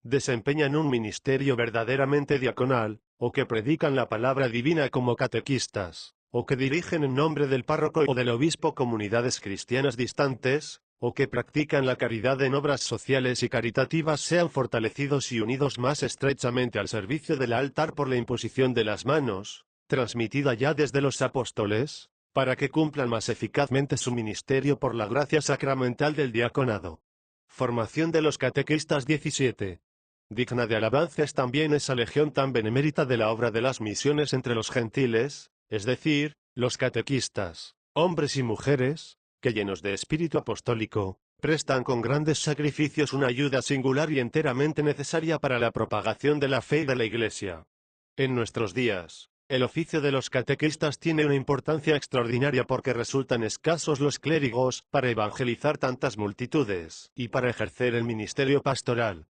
desempeñan un ministerio verdaderamente diaconal, o que predican la palabra divina como catequistas, o que dirigen en nombre del párroco o del obispo comunidades cristianas distantes, o que practican la caridad en obras sociales y caritativas sean fortalecidos y unidos más estrechamente al servicio del altar por la imposición de las manos, transmitida ya desde los apóstoles, para que cumplan más eficazmente su ministerio por la gracia sacramental del diaconado. Formación de los catequistas 17. Digna de alabanza es también esa legión tan benemérita de la obra de las misiones entre los gentiles, es decir, los catequistas, hombres y mujeres, que llenos de espíritu apostólico, prestan con grandes sacrificios una ayuda singular y enteramente necesaria para la propagación de la fe y de la Iglesia. En nuestros días, el oficio de los catequistas tiene una importancia extraordinaria porque resultan escasos los clérigos para evangelizar tantas multitudes y para ejercer el ministerio pastoral.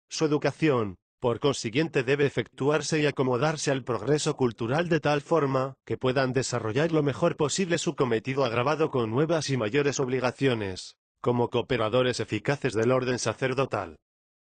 Su educación, por consiguiente, debe efectuarse y acomodarse al progreso cultural de tal forma que puedan desarrollar lo mejor posible su cometido agravado con nuevas y mayores obligaciones, como cooperadores eficaces del orden sacerdotal.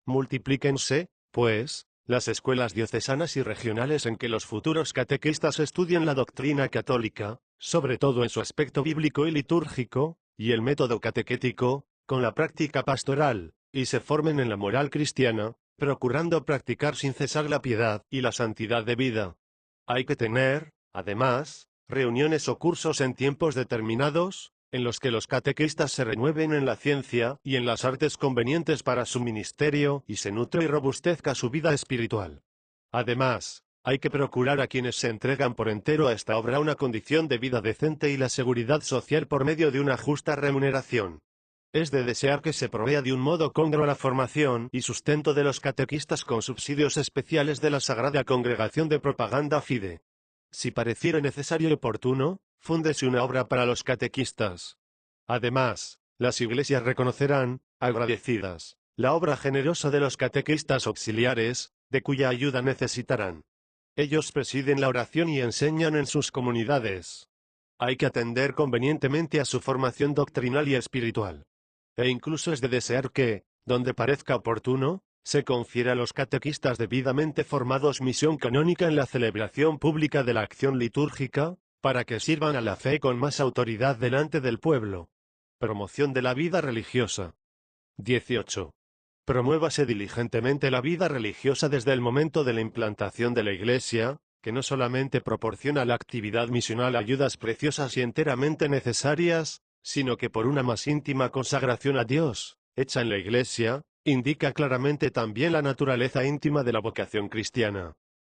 Multiplíquense, pues, las escuelas diocesanas y regionales en que los futuros catequistas estudien la doctrina católica, sobre todo en su aspecto bíblico y litúrgico, y el método catequético, con la práctica pastoral, y se formen en la moral cristiana, procurando practicar sin cesar la piedad y la santidad de vida. Hay que tener, además, reuniones o cursos en tiempos determinados, en los que los catequistas se renueven en la ciencia y en las artes convenientes para su ministerio y se nutre y robustezca su vida espiritual. Además, hay que procurar a quienes se entregan por entero a esta obra una condición de vida decente y la seguridad social por medio de una justa remuneración. Es de desear que se provea de un modo congruo la formación y sustento de los catequistas con subsidios especiales de la Sagrada Congregación de Propaganda Fide. Si pareciere necesario y oportuno, fúndese una obra para los catequistas. Además, las iglesias reconocerán, agradecidas, la obra generosa de los catequistas auxiliares, de cuya ayuda necesitarán. Ellos presiden la oración y enseñan en sus comunidades. Hay que atender convenientemente a su formación doctrinal y espiritual. E incluso es de desear que, donde parezca oportuno, se confiere a los catequistas debidamente formados misión canónica en la celebración pública de la acción litúrgica, para que sirvan a la fe con más autoridad delante del pueblo. Promoción de la vida religiosa. 18. Promuévase diligentemente la vida religiosa desde el momento de la implantación de la Iglesia, que no solamente proporciona a la actividad misional ayudas preciosas y enteramente necesarias, sino que por una más íntima consagración a Dios, hecha en la Iglesia, indica claramente también la naturaleza íntima de la vocación cristiana.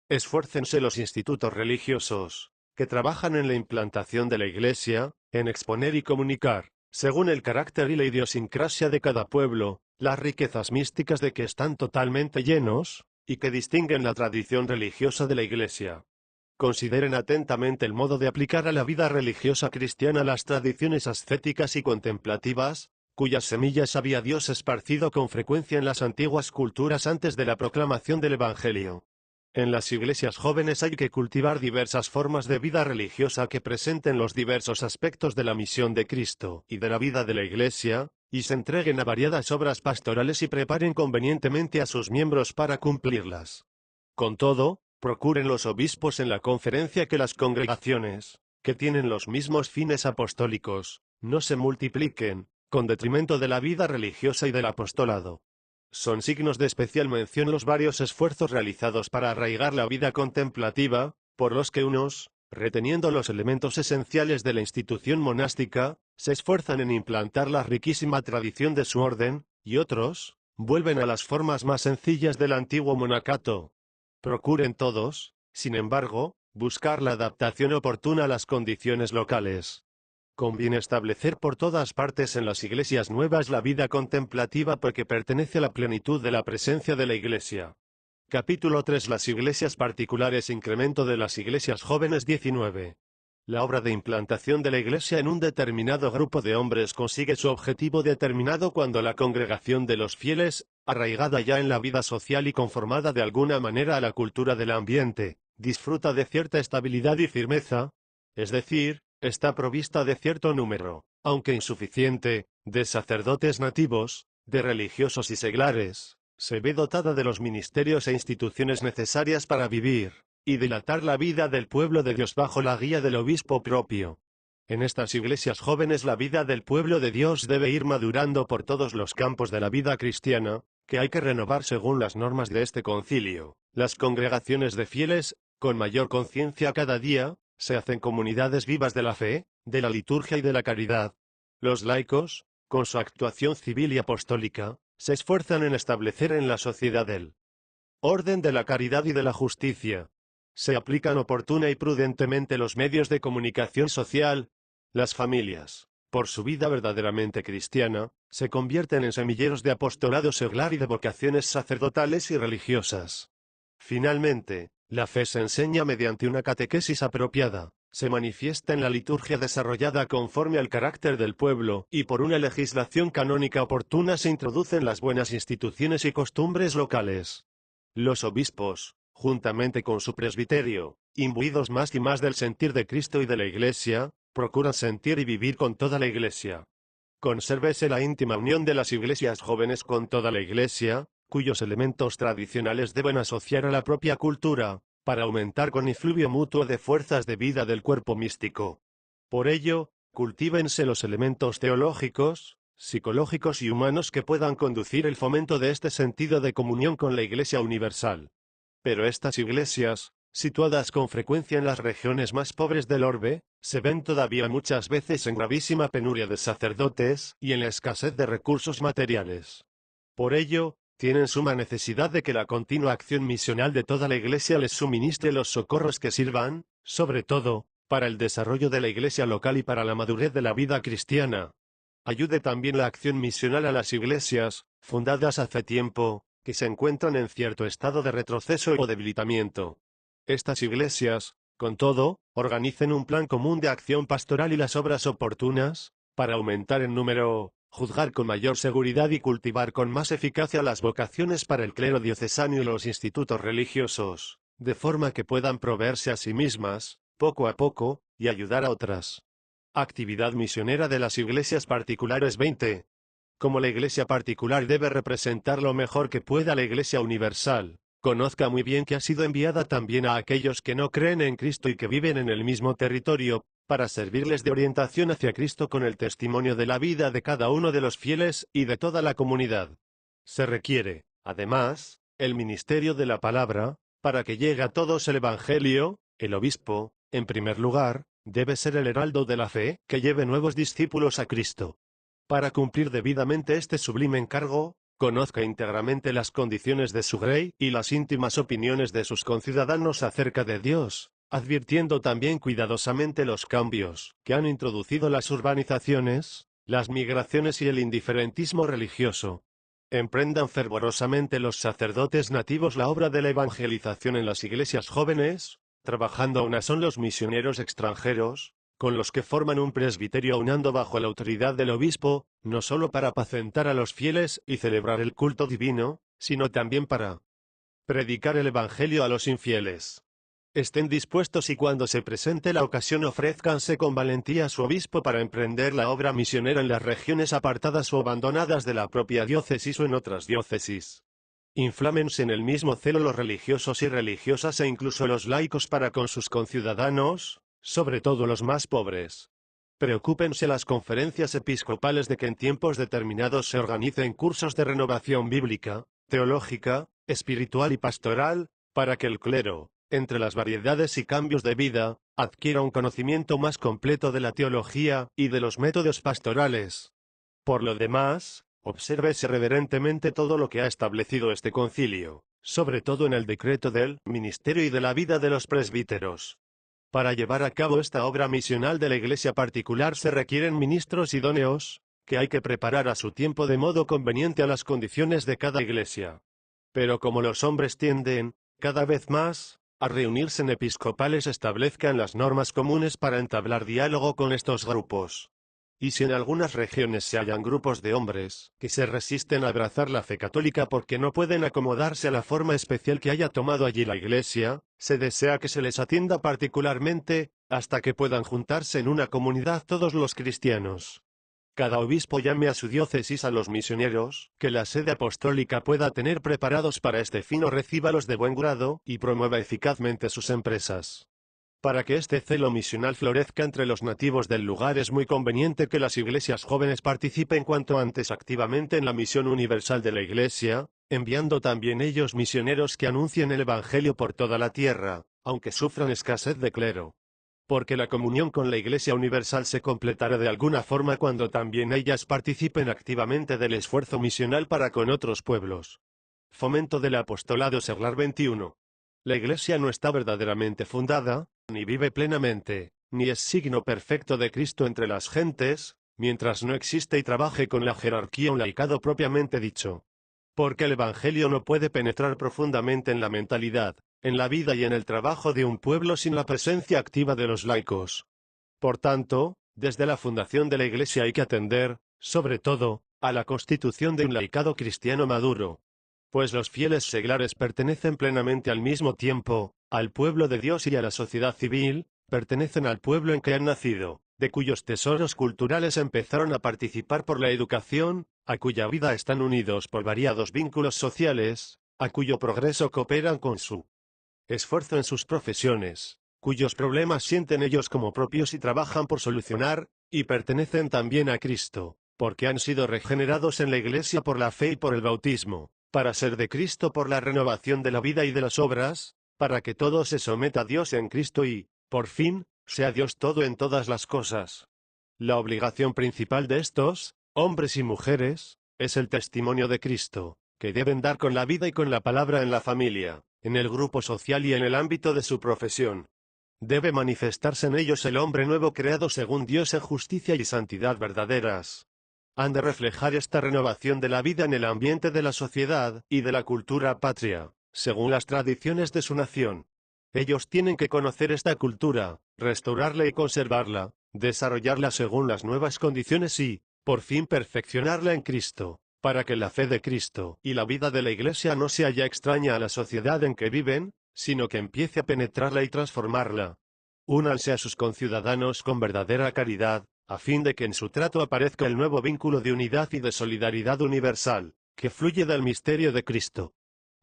Esfuércense los institutos religiosos, que trabajan en la implantación de la Iglesia, en exponer y comunicar, según el carácter y la idiosincrasia de cada pueblo, las riquezas místicas de que están totalmente llenos, y que distinguen la tradición religiosa de la Iglesia. Consideren atentamente el modo de aplicar a la vida religiosa cristiana las tradiciones ascéticas y contemplativas, cuyas semillas había Dios esparcido con frecuencia en las antiguas culturas antes de la proclamación del Evangelio. En las iglesias jóvenes hay que cultivar diversas formas de vida religiosa que presenten los diversos aspectos de la misión de Cristo y de la vida de la Iglesia, y se entreguen a variadas obras pastorales y preparen convenientemente a sus miembros para cumplirlas. Con todo, procuren los obispos en la conferencia que las congregaciones, que tienen los mismos fines apostólicos, no se multipliquen, con detrimento de la vida religiosa y del apostolado. Son signos de especial mención los varios esfuerzos realizados para arraigar la vida contemplativa, por los que unos, reteniendo los elementos esenciales de la institución monástica, se esfuerzan en implantar la riquísima tradición de su orden, y otros, vuelven a las formas más sencillas del antiguo monacato. Procuren todos, sin embargo, buscar la adaptación oportuna a las condiciones locales. Conviene establecer por todas partes en las iglesias nuevas la vida contemplativa porque pertenece a la plenitud de la presencia de la Iglesia. Capítulo 3. Las iglesias particulares. Incremento de las iglesias jóvenes. 19. La obra de implantación de la Iglesia en un determinado grupo de hombres consigue su objetivo determinado cuando la congregación de los fieles, arraigada ya en la vida social y conformada de alguna manera a la cultura del ambiente, disfruta de cierta estabilidad y firmeza, es decir, está provista de cierto número, aunque insuficiente, de sacerdotes nativos, de religiosos y seglares, se ve dotada de los ministerios e instituciones necesarias para vivir y dilatar la vida del pueblo de Dios bajo la guía del obispo propio. En estas iglesias jóvenes la vida del pueblo de Dios debe ir madurando por todos los campos de la vida cristiana, que hay que renovar según las normas de este concilio. Las congregaciones de fieles, con mayor conciencia cada día, se hacen comunidades vivas de la fe, de la liturgia y de la caridad. Los laicos, con su actuación civil y apostólica, se esfuerzan en establecer en la sociedad el orden de la caridad y de la justicia. Se aplican oportuna y prudentemente los medios de comunicación social. Las familias, por su vida verdaderamente cristiana, se convierten en semilleros de apostolado seglar y de vocaciones sacerdotales y religiosas. Finalmente, la fe se enseña mediante una catequesis apropiada, se manifiesta en la liturgia desarrollada conforme al carácter del pueblo, y por una legislación canónica oportuna se introducen las buenas instituciones y costumbres locales. Los obispos, juntamente con su presbiterio, imbuidos más y más del sentir de Cristo y de la Iglesia, procuran sentir y vivir con toda la Iglesia. Consérvese la íntima unión de las iglesias jóvenes con toda la Iglesia, cuyos elementos tradicionales deben asociar a la propia cultura, para aumentar con influvio mutuo de fuerzas de vida del cuerpo místico. Por ello, cultívense los elementos teológicos, psicológicos y humanos que puedan conducir el fomento de este sentido de comunión con la Iglesia universal. Pero estas iglesias, situadas con frecuencia en las regiones más pobres del orbe, se ven todavía muchas veces en gravísima penuria de sacerdotes y en la escasez de recursos materiales. Por ello, tienen suma necesidad de que la continua acción misional de toda la Iglesia les suministre los socorros que sirvan, sobre todo, para el desarrollo de la Iglesia local y para la madurez de la vida cristiana. Ayude también la acción misional a las iglesias, fundadas hace tiempo, que se encuentran en cierto estado de retroceso o debilitamiento. Estas iglesias, con todo, organicen un plan común de acción pastoral y las obras oportunas, para aumentar en número, juzgar con mayor seguridad y cultivar con más eficacia las vocaciones para el clero diocesano y los institutos religiosos, de forma que puedan proveerse a sí mismas, poco a poco, y ayudar a otras. Actividad misionera de las iglesias particulares 20. Como la iglesia particular debe representar lo mejor que pueda la iglesia universal, conozca muy bien que ha sido enviada también a aquellos que no creen en Cristo y que viven en el mismo territorio, para servirles de orientación hacia Cristo con el testimonio de la vida de cada uno de los fieles y de toda la comunidad. Se requiere, además, el ministerio de la palabra, para que llegue a todos el Evangelio. El obispo, en primer lugar, debe ser el heraldo de la fe, que lleve nuevos discípulos a Cristo. Para cumplir debidamente este sublime encargo, conozca íntegramente las condiciones de su grey y las íntimas opiniones de sus conciudadanos acerca de Dios, advirtiendo también cuidadosamente los cambios que han introducido las urbanizaciones, las migraciones y el indiferentismo religioso. Emprendan fervorosamente los sacerdotes nativos la obra de la evangelización en las iglesias jóvenes, trabajando a una son los misioneros extranjeros, con los que forman un presbiterio aunando bajo la autoridad del obispo, no solo para apacentar a los fieles y celebrar el culto divino, sino también para predicar el evangelio a los infieles. Estén dispuestos y cuando se presente la ocasión ofrézcanse con valentía a su obispo para emprender la obra misionera en las regiones apartadas o abandonadas de la propia diócesis o en otras diócesis. Inflámense en el mismo celo los religiosos y religiosas e incluso los laicos para con sus conciudadanos, sobre todo los más pobres. Preocúpense las conferencias episcopales de que en tiempos determinados se organicen cursos de renovación bíblica, teológica, espiritual y pastoral, para que el clero, entre las variedades y cambios de vida, adquiera un conocimiento más completo de la teología y de los métodos pastorales. Por lo demás, obsérvese reverentemente todo lo que ha establecido este concilio, sobre todo en el decreto del ministerio y de la vida de los presbíteros. Para llevar a cabo esta obra misional de la iglesia particular se requieren ministros idóneos, que hay que preparar a su tiempo de modo conveniente a las condiciones de cada iglesia. Pero como los hombres tienden, cada vez más, a reunirse en episcopales, establezcan las normas comunes para entablar diálogo con estos grupos. Y si en algunas regiones se hallan grupos de hombres que se resisten a abrazar la fe católica porque no pueden acomodarse a la forma especial que haya tomado allí la Iglesia, se desea que se les atienda particularmente, hasta que puedan juntarse en una comunidad todos los cristianos. Cada obispo llame a su diócesis a los misioneros que la sede apostólica pueda tener preparados para este fin o recíbalos de buen grado y promueva eficazmente sus empresas. Para que este celo misional florezca entre los nativos del lugar es muy conveniente que las iglesias jóvenes participen cuanto antes activamente en la misión universal de la Iglesia, enviando también ellos misioneros que anuncien el Evangelio por toda la tierra, aunque sufran escasez de clero. Porque la comunión con la Iglesia universal se completará de alguna forma cuando también ellas participen activamente del esfuerzo misional para con otros pueblos. Fomento del apostolado seglar 21. La Iglesia no está verdaderamente fundada, ni vive plenamente, ni es signo perfecto de Cristo entre las gentes, mientras no existe y trabaje con la jerarquía un laicado propiamente dicho. Porque el Evangelio no puede penetrar profundamente en la mentalidad, en la vida y en el trabajo de un pueblo sin la presencia activa de los laicos. Por tanto, desde la fundación de la Iglesia hay que atender, sobre todo, a la constitución de un laicado cristiano maduro. Pues los fieles seglares pertenecen plenamente al mismo tiempo, al pueblo de Dios y a la sociedad civil, pertenecen al pueblo en que han nacido, de cuyos tesoros culturales empezaron a participar por la educación, a cuya vida están unidos por variados vínculos sociales, a cuyo progreso cooperan con su esfuerzo en sus profesiones, cuyos problemas sienten ellos como propios y trabajan por solucionar, y pertenecen también a Cristo, porque han sido regenerados en la Iglesia por la fe y por el bautismo, para ser de Cristo por la renovación de la vida y de las obras, para que todo se someta a Dios en Cristo y, por fin, sea Dios todo en todas las cosas. La obligación principal de estos, hombres y mujeres, es el testimonio de Cristo, que deben dar con la vida y con la palabra en la familia, en el grupo social y en el ámbito de su profesión. Debe manifestarse en ellos el hombre nuevo creado según Dios en justicia y santidad verdaderas. Han de reflejar esta renovación de la vida en el ambiente de la sociedad y de la cultura patria, según las tradiciones de su nación. Ellos tienen que conocer esta cultura, restaurarla y conservarla, desarrollarla según las nuevas condiciones y, por fin, perfeccionarla en Cristo, para que la fe de Cristo y la vida de la Iglesia no sea ya extraña a la sociedad en que viven, sino que empiece a penetrarla y transformarla. Únanse a sus conciudadanos con verdadera caridad, a fin de que en su trato aparezca el nuevo vínculo de unidad y de solidaridad universal, que fluye del misterio de Cristo.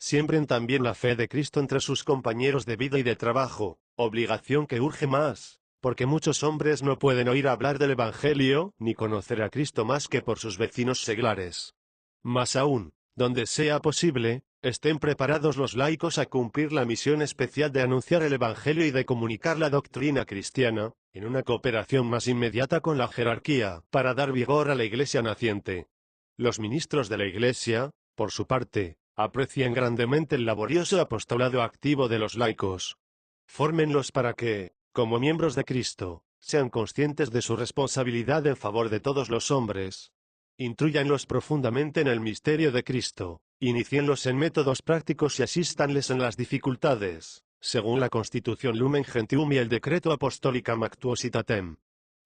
Siembren también la fe de Cristo entre sus compañeros de vida y de trabajo, obligación que urge más, porque muchos hombres no pueden oír hablar del Evangelio, ni conocer a Cristo más que por sus vecinos seglares. Más aún, donde sea posible, estén preparados los laicos a cumplir la misión especial de anunciar el Evangelio y de comunicar la doctrina cristiana, en una cooperación más inmediata con la jerarquía, para dar vigor a la Iglesia naciente. Los ministros de la Iglesia, por su parte, aprecian grandemente el laborioso apostolado activo de los laicos. Fórmenlos para que, como miembros de Cristo, sean conscientes de su responsabilidad en favor de todos los hombres. Intrúyanlos profundamente en el misterio de Cristo, inicíenlos en métodos prácticos y asístanles en las dificultades, según la Constitución Lumen Gentium y el Decreto Apostolicam Actuositatem.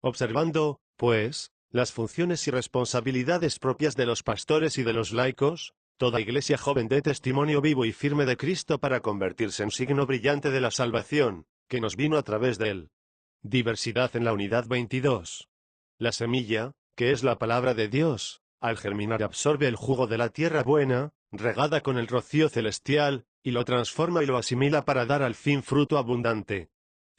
Observando, pues, las funciones y responsabilidades propias de los pastores y de los laicos, toda iglesia joven dé testimonio vivo y firme de Cristo para convertirse en signo brillante de la salvación, que nos vino a través de él. Diversidad en la unidad 22. La semilla, que es la palabra de Dios, al germinar absorbe el jugo de la tierra buena, regada con el rocío celestial, y lo transforma y lo asimila para dar al fin fruto abundante.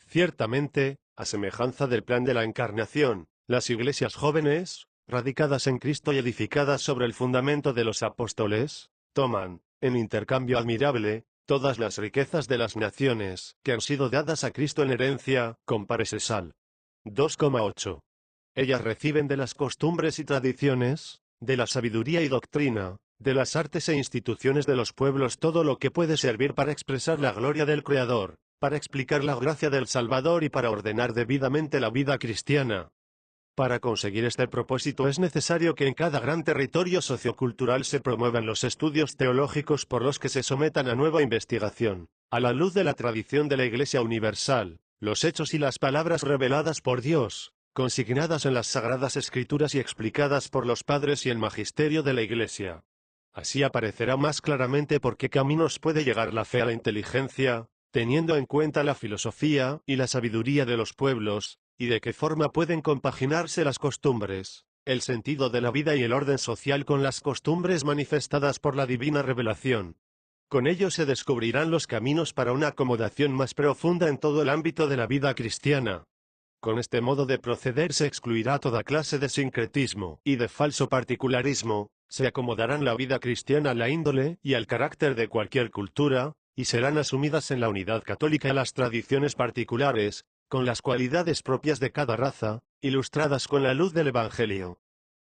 Ciertamente, a semejanza del plan de la encarnación, las iglesias jóvenes, radicadas en Cristo y edificadas sobre el fundamento de los apóstoles, toman, en intercambio admirable, todas las riquezas de las naciones, que han sido dadas a Cristo en herencia, compárese Sal. 2,8. Ellas reciben de las costumbres y tradiciones, de la sabiduría y doctrina, de las artes e instituciones de los pueblos todo lo que puede servir para expresar la gloria del Creador, para explicar la gracia del Salvador y para ordenar debidamente la vida cristiana. Para conseguir este propósito es necesario que en cada gran territorio sociocultural se promuevan los estudios teológicos por los que se sometan a nueva investigación, a la luz de la tradición de la Iglesia Universal, los hechos y las palabras reveladas por Dios, consignadas en las Sagradas Escrituras y explicadas por los padres y el magisterio de la Iglesia. Así aparecerá más claramente por qué caminos puede llegar la fe a la inteligencia, teniendo en cuenta la filosofía y la sabiduría de los pueblos, y de qué forma pueden compaginarse las costumbres, el sentido de la vida y el orden social con las costumbres manifestadas por la divina revelación. Con ello se descubrirán los caminos para una acomodación más profunda en todo el ámbito de la vida cristiana. Con este modo de proceder se excluirá toda clase de sincretismo y de falso particularismo, se acomodarán la vida cristiana a la índole y al carácter de cualquier cultura, y serán asumidas en la unidad católica las tradiciones particulares, con las cualidades propias de cada raza, ilustradas con la luz del Evangelio.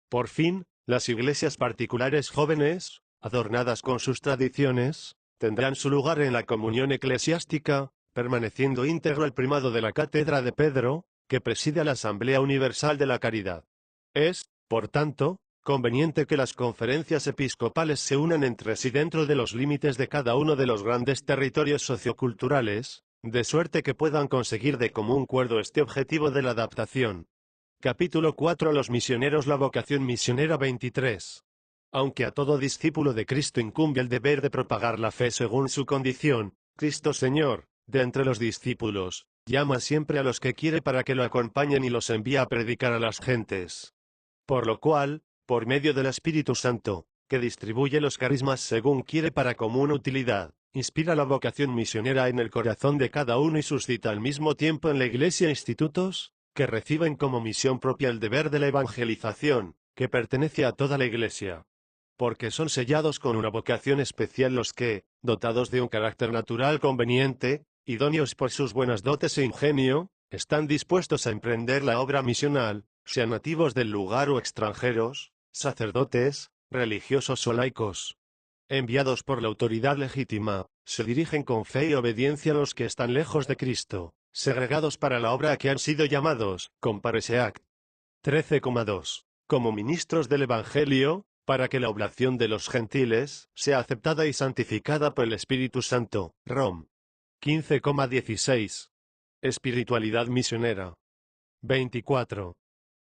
Por fin, las iglesias particulares jóvenes, adornadas con sus tradiciones, tendrán su lugar en la comunión eclesiástica, permaneciendo íntegro el primado de la cátedra de Pedro, que preside a la Asamblea Universal de la Caridad. Es, por tanto, conveniente que las conferencias episcopales se unan entre sí dentro de los límites de cada uno de los grandes territorios socioculturales, de suerte que puedan conseguir de común acuerdo este objetivo de la adaptación. Capítulo 4. Los misioneros. La vocación misionera 23. Aunque a todo discípulo de Cristo incumbe el deber de propagar la fe según su condición, Cristo Señor, de entre los discípulos, llama siempre a los que quiere para que lo acompañen y los envía a predicar a las gentes. Por lo cual, por medio del Espíritu Santo, que distribuye los carismas según quiere para común utilidad, inspira la vocación misionera en el corazón de cada uno y suscita al mismo tiempo en la Iglesia institutos, que reciben como misión propia el deber de la evangelización, que pertenece a toda la Iglesia. Porque son sellados con una vocación especial los que, dotados de un carácter natural conveniente, idóneos por sus buenas dotes e ingenio, están dispuestos a emprender la obra misional, sean nativos del lugar o extranjeros, sacerdotes, religiosos o laicos. Enviados por la autoridad legítima, se dirigen con fe y obediencia a los que están lejos de Cristo, segregados para la obra a que han sido llamados, Comparese Act. 13,2. Como ministros del Evangelio, para que la oblación de los gentiles sea aceptada y santificada por el Espíritu Santo. Rom. 15,16. Espiritualidad misionera. 24.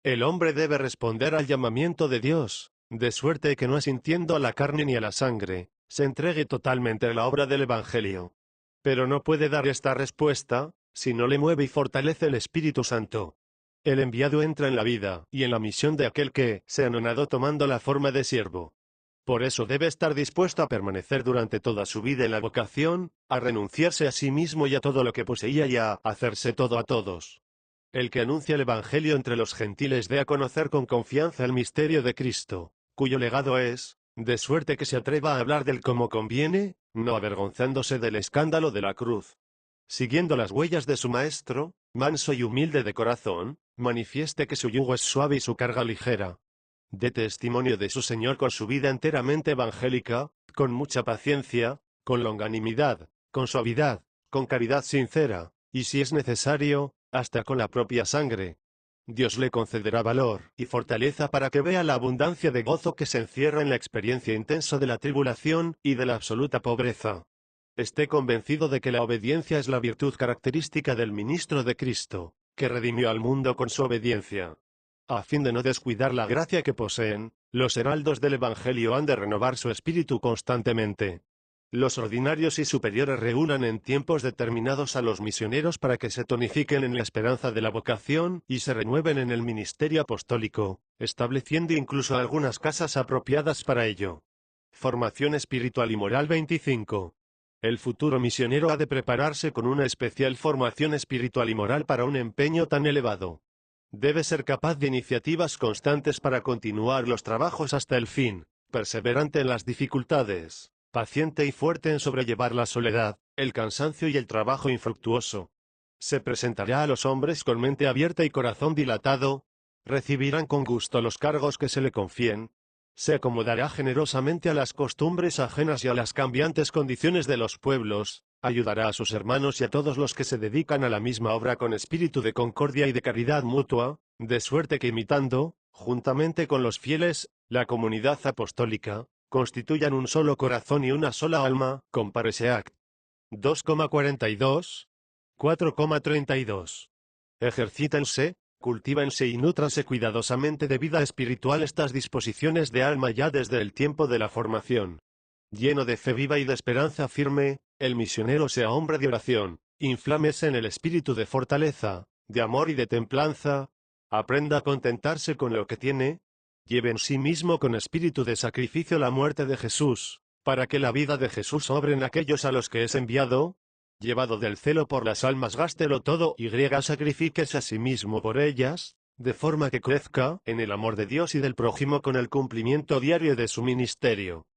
El hombre debe responder al llamamiento de Dios, de suerte que no asintiendo a la carne ni a la sangre, se entregue totalmente a la obra del Evangelio. Pero no puede dar esta respuesta, si no le mueve y fortalece el Espíritu Santo. El enviado entra en la vida y en la misión de aquel que se anonadó tomando la forma de siervo. Por eso debe estar dispuesto a permanecer durante toda su vida en la vocación, a renunciarse a sí mismo y a todo lo que poseía y a hacerse todo a todos. El que anuncia el Evangelio entre los gentiles dé a conocer con confianza el misterio de Cristo, cuyo legado es, de suerte que se atreva a hablar del como conviene, no avergonzándose del escándalo de la cruz. Siguiendo las huellas de su Maestro, manso y humilde de corazón, manifieste que su yugo es suave y su carga ligera. Dé testimonio de su Señor con su vida enteramente evangélica, con mucha paciencia, con longanimidad, con suavidad, con caridad sincera, y si es necesario, hasta con la propia sangre. Dios le concederá valor y fortaleza para que vea la abundancia de gozo que se encierra en la experiencia intensa de la tribulación y de la absoluta pobreza. Esté convencido de que la obediencia es la virtud característica del ministro de Cristo, que redimió al mundo con su obediencia. A fin de no descuidar la gracia que poseen, los heraldos del Evangelio han de renovar su espíritu constantemente. Los ordinarios y superiores reúnan en tiempos determinados a los misioneros para que se tonifiquen en la esperanza de la vocación y se renueven en el ministerio apostólico, estableciendo incluso algunas casas apropiadas para ello. Formación espiritual y moral 25. El futuro misionero ha de prepararse con una especial formación espiritual y moral para un empeño tan elevado. Debe ser capaz de iniciativas constantes para continuar los trabajos hasta el fin, perseverante en las dificultades, paciente y fuerte en sobrellevar la soledad, el cansancio y el trabajo infructuoso. Se presentará a los hombres con mente abierta y corazón dilatado, recibirán con gusto los cargos que se le confíen, se acomodará generosamente a las costumbres ajenas y a las cambiantes condiciones de los pueblos, ayudará a sus hermanos y a todos los que se dedican a la misma obra con espíritu de concordia y de caridad mutua, de suerte que imitando, juntamente con los fieles, la comunidad apostólica, constituyan un solo corazón y una sola alma. Comparese Act. 2,42, 4,32. Ejercítense, cultívense y nútranse cuidadosamente de vida espiritual estas disposiciones de alma ya desde el tiempo de la formación. Lleno de fe viva y de esperanza firme, el misionero sea hombre de oración, inflámese en el espíritu de fortaleza, de amor y de templanza, aprenda a contentarse con lo que tiene, lleve en sí mismo con espíritu de sacrificio la muerte de Jesús, para que la vida de Jesús obre en aquellos a los que es enviado. Llevado del celo por las almas, gástelo todo y sacrifíquese a sí mismo por ellas, de forma que crezca en el amor de Dios y del prójimo con el cumplimiento diario de su ministerio.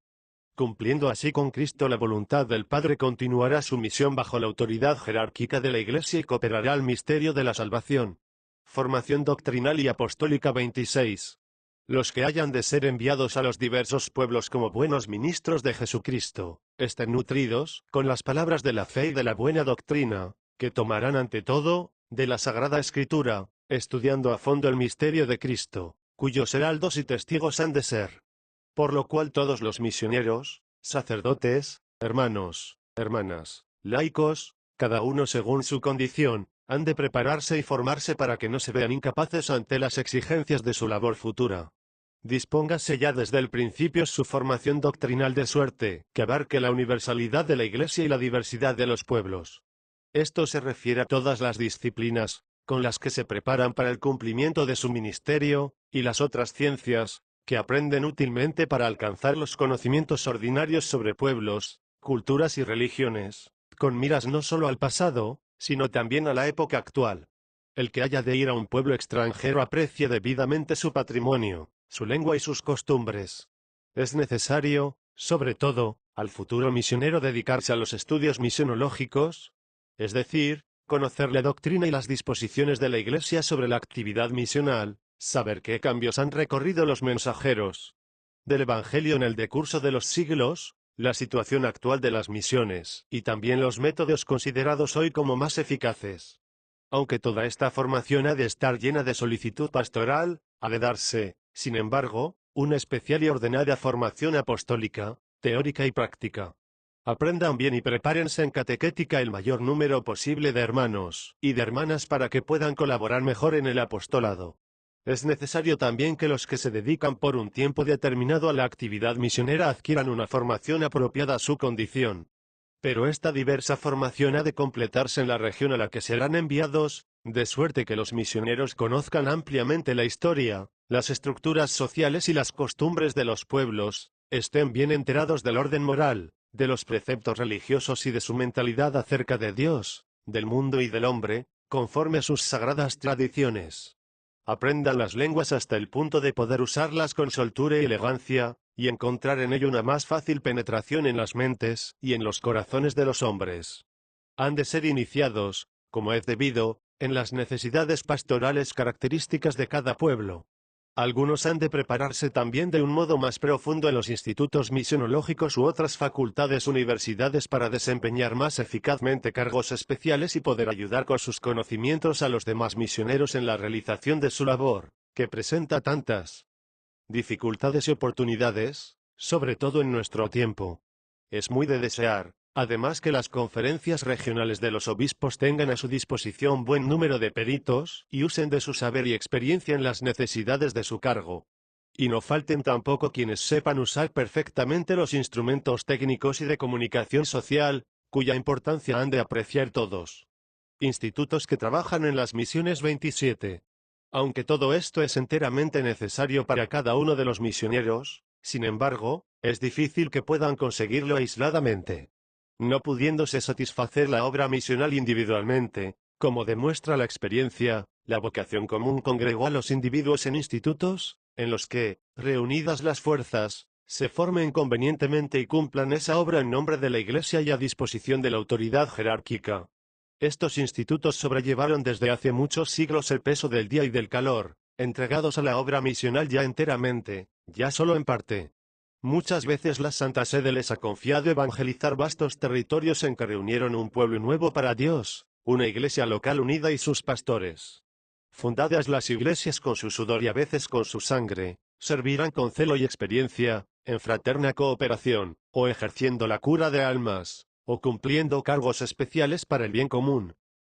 Cumpliendo así con Cristo la voluntad del Padre, continuará su misión bajo la autoridad jerárquica de la Iglesia y cooperará al misterio de la salvación. Formación doctrinal y apostólica 26. Los que hayan de ser enviados a los diversos pueblos como buenos ministros de Jesucristo, estén nutridos con las palabras de la fe y de la buena doctrina, que tomarán ante todo, de la Sagrada Escritura, estudiando a fondo el misterio de Cristo, cuyos heraldos y testigos han de ser. Por lo cual todos los misioneros, sacerdotes, hermanos, hermanas, laicos, cada uno según su condición, han de prepararse y formarse para que no se vean incapaces ante las exigencias de su labor futura. Dispóngase ya desde el principio su formación doctrinal de suerte que abarque la universalidad de la Iglesia y la diversidad de los pueblos. Esto se refiere a todas las disciplinas, con las que se preparan para el cumplimiento de su ministerio, y las otras ciencias, que aprenden útilmente para alcanzar los conocimientos ordinarios sobre pueblos, culturas y religiones, con miras no solo al pasado, sino también a la época actual. El que haya de ir a un pueblo extranjero aprecie debidamente su patrimonio, su lengua y sus costumbres. Es necesario, sobre todo, al futuro misionero dedicarse a los estudios misionológicos, es decir, conocer la doctrina y las disposiciones de la Iglesia sobre la actividad misional, saber qué cambios han recorrido los mensajeros del Evangelio en el decurso de los siglos, la situación actual de las misiones, y también los métodos considerados hoy como más eficaces. Aunque toda esta formación ha de estar llena de solicitud pastoral, ha de darse, sin embargo, una especial y ordenada formación apostólica, teórica y práctica. Aprendan bien y prepárense en catequética el mayor número posible de hermanos y de hermanas para que puedan colaborar mejor en el apostolado. Es necesario también que los que se dedican por un tiempo determinado a la actividad misionera adquieran una formación apropiada a su condición. Pero esta diversa formación ha de completarse en la región a la que serán enviados, de suerte que los misioneros conozcan ampliamente la historia, las estructuras sociales y las costumbres de los pueblos, estén bien enterados del orden moral, de los preceptos religiosos y de su mentalidad acerca de Dios, del mundo y del hombre, conforme a sus sagradas tradiciones. Aprendan las lenguas hasta el punto de poder usarlas con soltura y elegancia, y encontrar en ello una más fácil penetración en las mentes y en los corazones de los hombres. Han de ser iniciados, como es debido, en las necesidades pastorales características de cada pueblo. Algunos han de prepararse también de un modo más profundo en los institutos misionológicos u otras facultades universidades para desempeñar más eficazmente cargos especiales y poder ayudar con sus conocimientos a los demás misioneros en la realización de su labor, que presenta tantas dificultades y oportunidades, sobre todo en nuestro tiempo. Es muy de desear, además, que las conferencias regionales de los obispos tengan a su disposición buen número de peritos y usen de su saber y experiencia en las necesidades de su cargo. Y no falten tampoco quienes sepan usar perfectamente los instrumentos técnicos y de comunicación social, cuya importancia han de apreciar todos. Institutos que trabajan en las misiones 27. Aunque todo esto es enteramente necesario para cada uno de los misioneros, sin embargo, es difícil que puedan conseguirlo aisladamente. No pudiéndose satisfacer la obra misional individualmente, como demuestra la experiencia, la vocación común congregó a los individuos en institutos, en los que, reunidas las fuerzas, se formen convenientemente y cumplan esa obra en nombre de la Iglesia y a disposición de la autoridad jerárquica. Estos institutos sobrellevaron desde hace muchos siglos el peso del día y del calor, entregados a la obra misional ya enteramente, ya solo en parte. Muchas veces la Santa Sede les ha confiado evangelizar vastos territorios en que reunieron un pueblo nuevo para Dios, una iglesia local unida y sus pastores. Fundadas las iglesias con su sudor y a veces con su sangre, servirán con celo y experiencia, en fraterna cooperación, o ejerciendo la cura de almas, o cumpliendo cargos especiales para el bien común.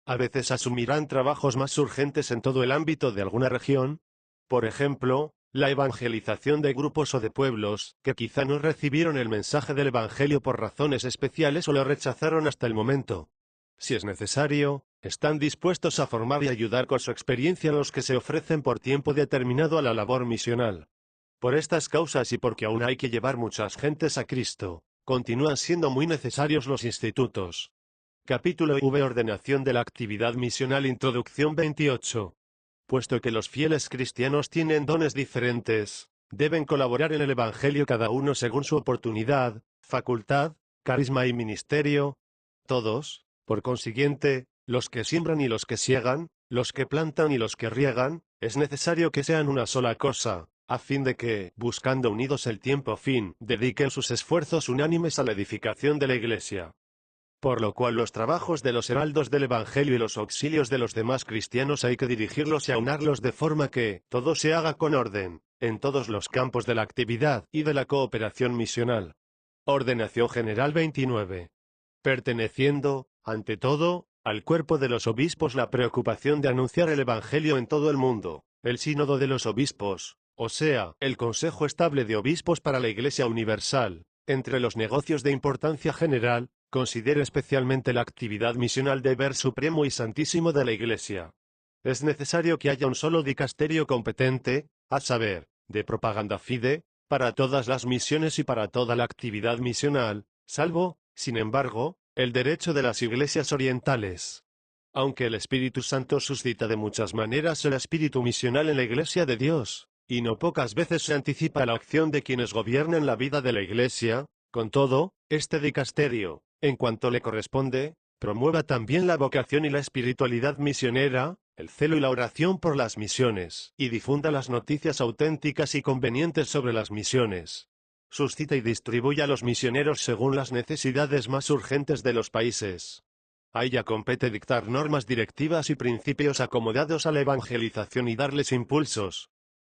A veces asumirán trabajos más urgentes en todo el ámbito de alguna región. Por ejemplo, la evangelización de grupos o de pueblos que quizá no recibieron el mensaje del Evangelio por razones especiales o lo rechazaron hasta el momento. Si es necesario, están dispuestos a formar y ayudar con su experiencia a los que se ofrecen por tiempo determinado a la labor misional. Por estas causas y porque aún hay que llevar muchas gentes a Cristo, continúan siendo muy necesarios los institutos. Capítulo V. Ordenación de la actividad misional. Introducción 28. Puesto que los fieles cristianos tienen dones diferentes, deben colaborar en el Evangelio cada uno según su oportunidad, facultad, carisma y ministerio. Todos, por consiguiente, los que siembran y los que siegan, los que plantan y los que riegan, es necesario que sean una sola cosa, a fin de que, buscando unidos el tiempo fin, dediquen sus esfuerzos unánimes a la edificación de la Iglesia. por lo cual los trabajos de los heraldos del Evangelio y los auxilios de los demás cristianos hay que dirigirlos y aunarlos de forma que todo se haga con orden, en todos los campos de la actividad y de la cooperación misional. Ordenación General 29. Perteneciendo, ante todo, al cuerpo de los obispos la preocupación de anunciar el Evangelio en todo el mundo, el sínodo de los obispos, o sea, el Consejo Estable de Obispos para la Iglesia Universal, entre los negocios de importancia general, considera especialmente la actividad misional deber supremo y santísimo de la Iglesia. Es necesario que haya un solo dicasterio competente, a saber, de propaganda fide, para todas las misiones y para toda la actividad misional, salvo, sin embargo, el derecho de las iglesias orientales. Aunque el Espíritu Santo suscita de muchas maneras el espíritu misional en la Iglesia de Dios, y no pocas veces se anticipa a la acción de quienes gobiernan la vida de la Iglesia, con todo, este dicasterio, en cuanto le corresponde, promueva también la vocación y la espiritualidad misionera, el celo y la oración por las misiones, y difunda las noticias auténticas y convenientes sobre las misiones. Suscita y distribuye a los misioneros según las necesidades más urgentes de los países. A ella compete dictar normas directivas y principios acomodados a la evangelización y darles impulsos.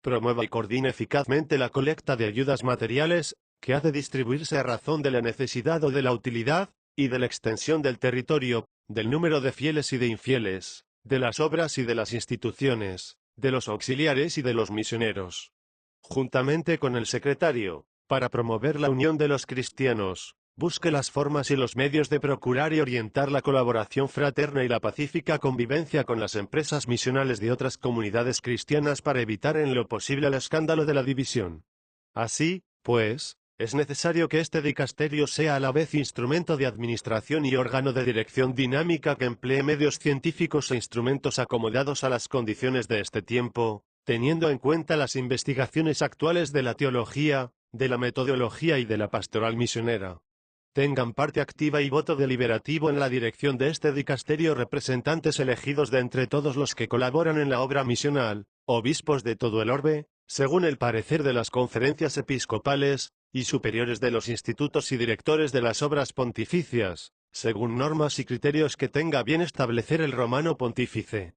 Promueva y coordina eficazmente la colecta de ayudas materiales, que ha de distribuirse a razón de la necesidad o de la utilidad, y de la extensión del territorio, del número de fieles y de infieles, de las obras y de las instituciones, de los auxiliares y de los misioneros. Juntamente con el secretario, para promover la unión de los cristianos, busque las formas y los medios de procurar y orientar la colaboración fraterna y la pacífica convivencia con las empresas misionales de otras comunidades cristianas para evitar en lo posible el escándalo de la división. Así, pues, es necesario que este dicasterio sea a la vez instrumento de administración y órgano de dirección dinámica que emplee medios científicos e instrumentos acomodados a las condiciones de este tiempo, teniendo en cuenta las investigaciones actuales de la teología, de la metodología y de la pastoral misionera. Tengan parte activa y voto deliberativo en la dirección de este dicasterio representantes elegidos de entre todos los que colaboran en la obra misional, obispos de todo el orbe, según el parecer de las conferencias episcopales, y superiores de los institutos y directores de las obras pontificias, según normas y criterios que tenga bien establecer el romano pontífice.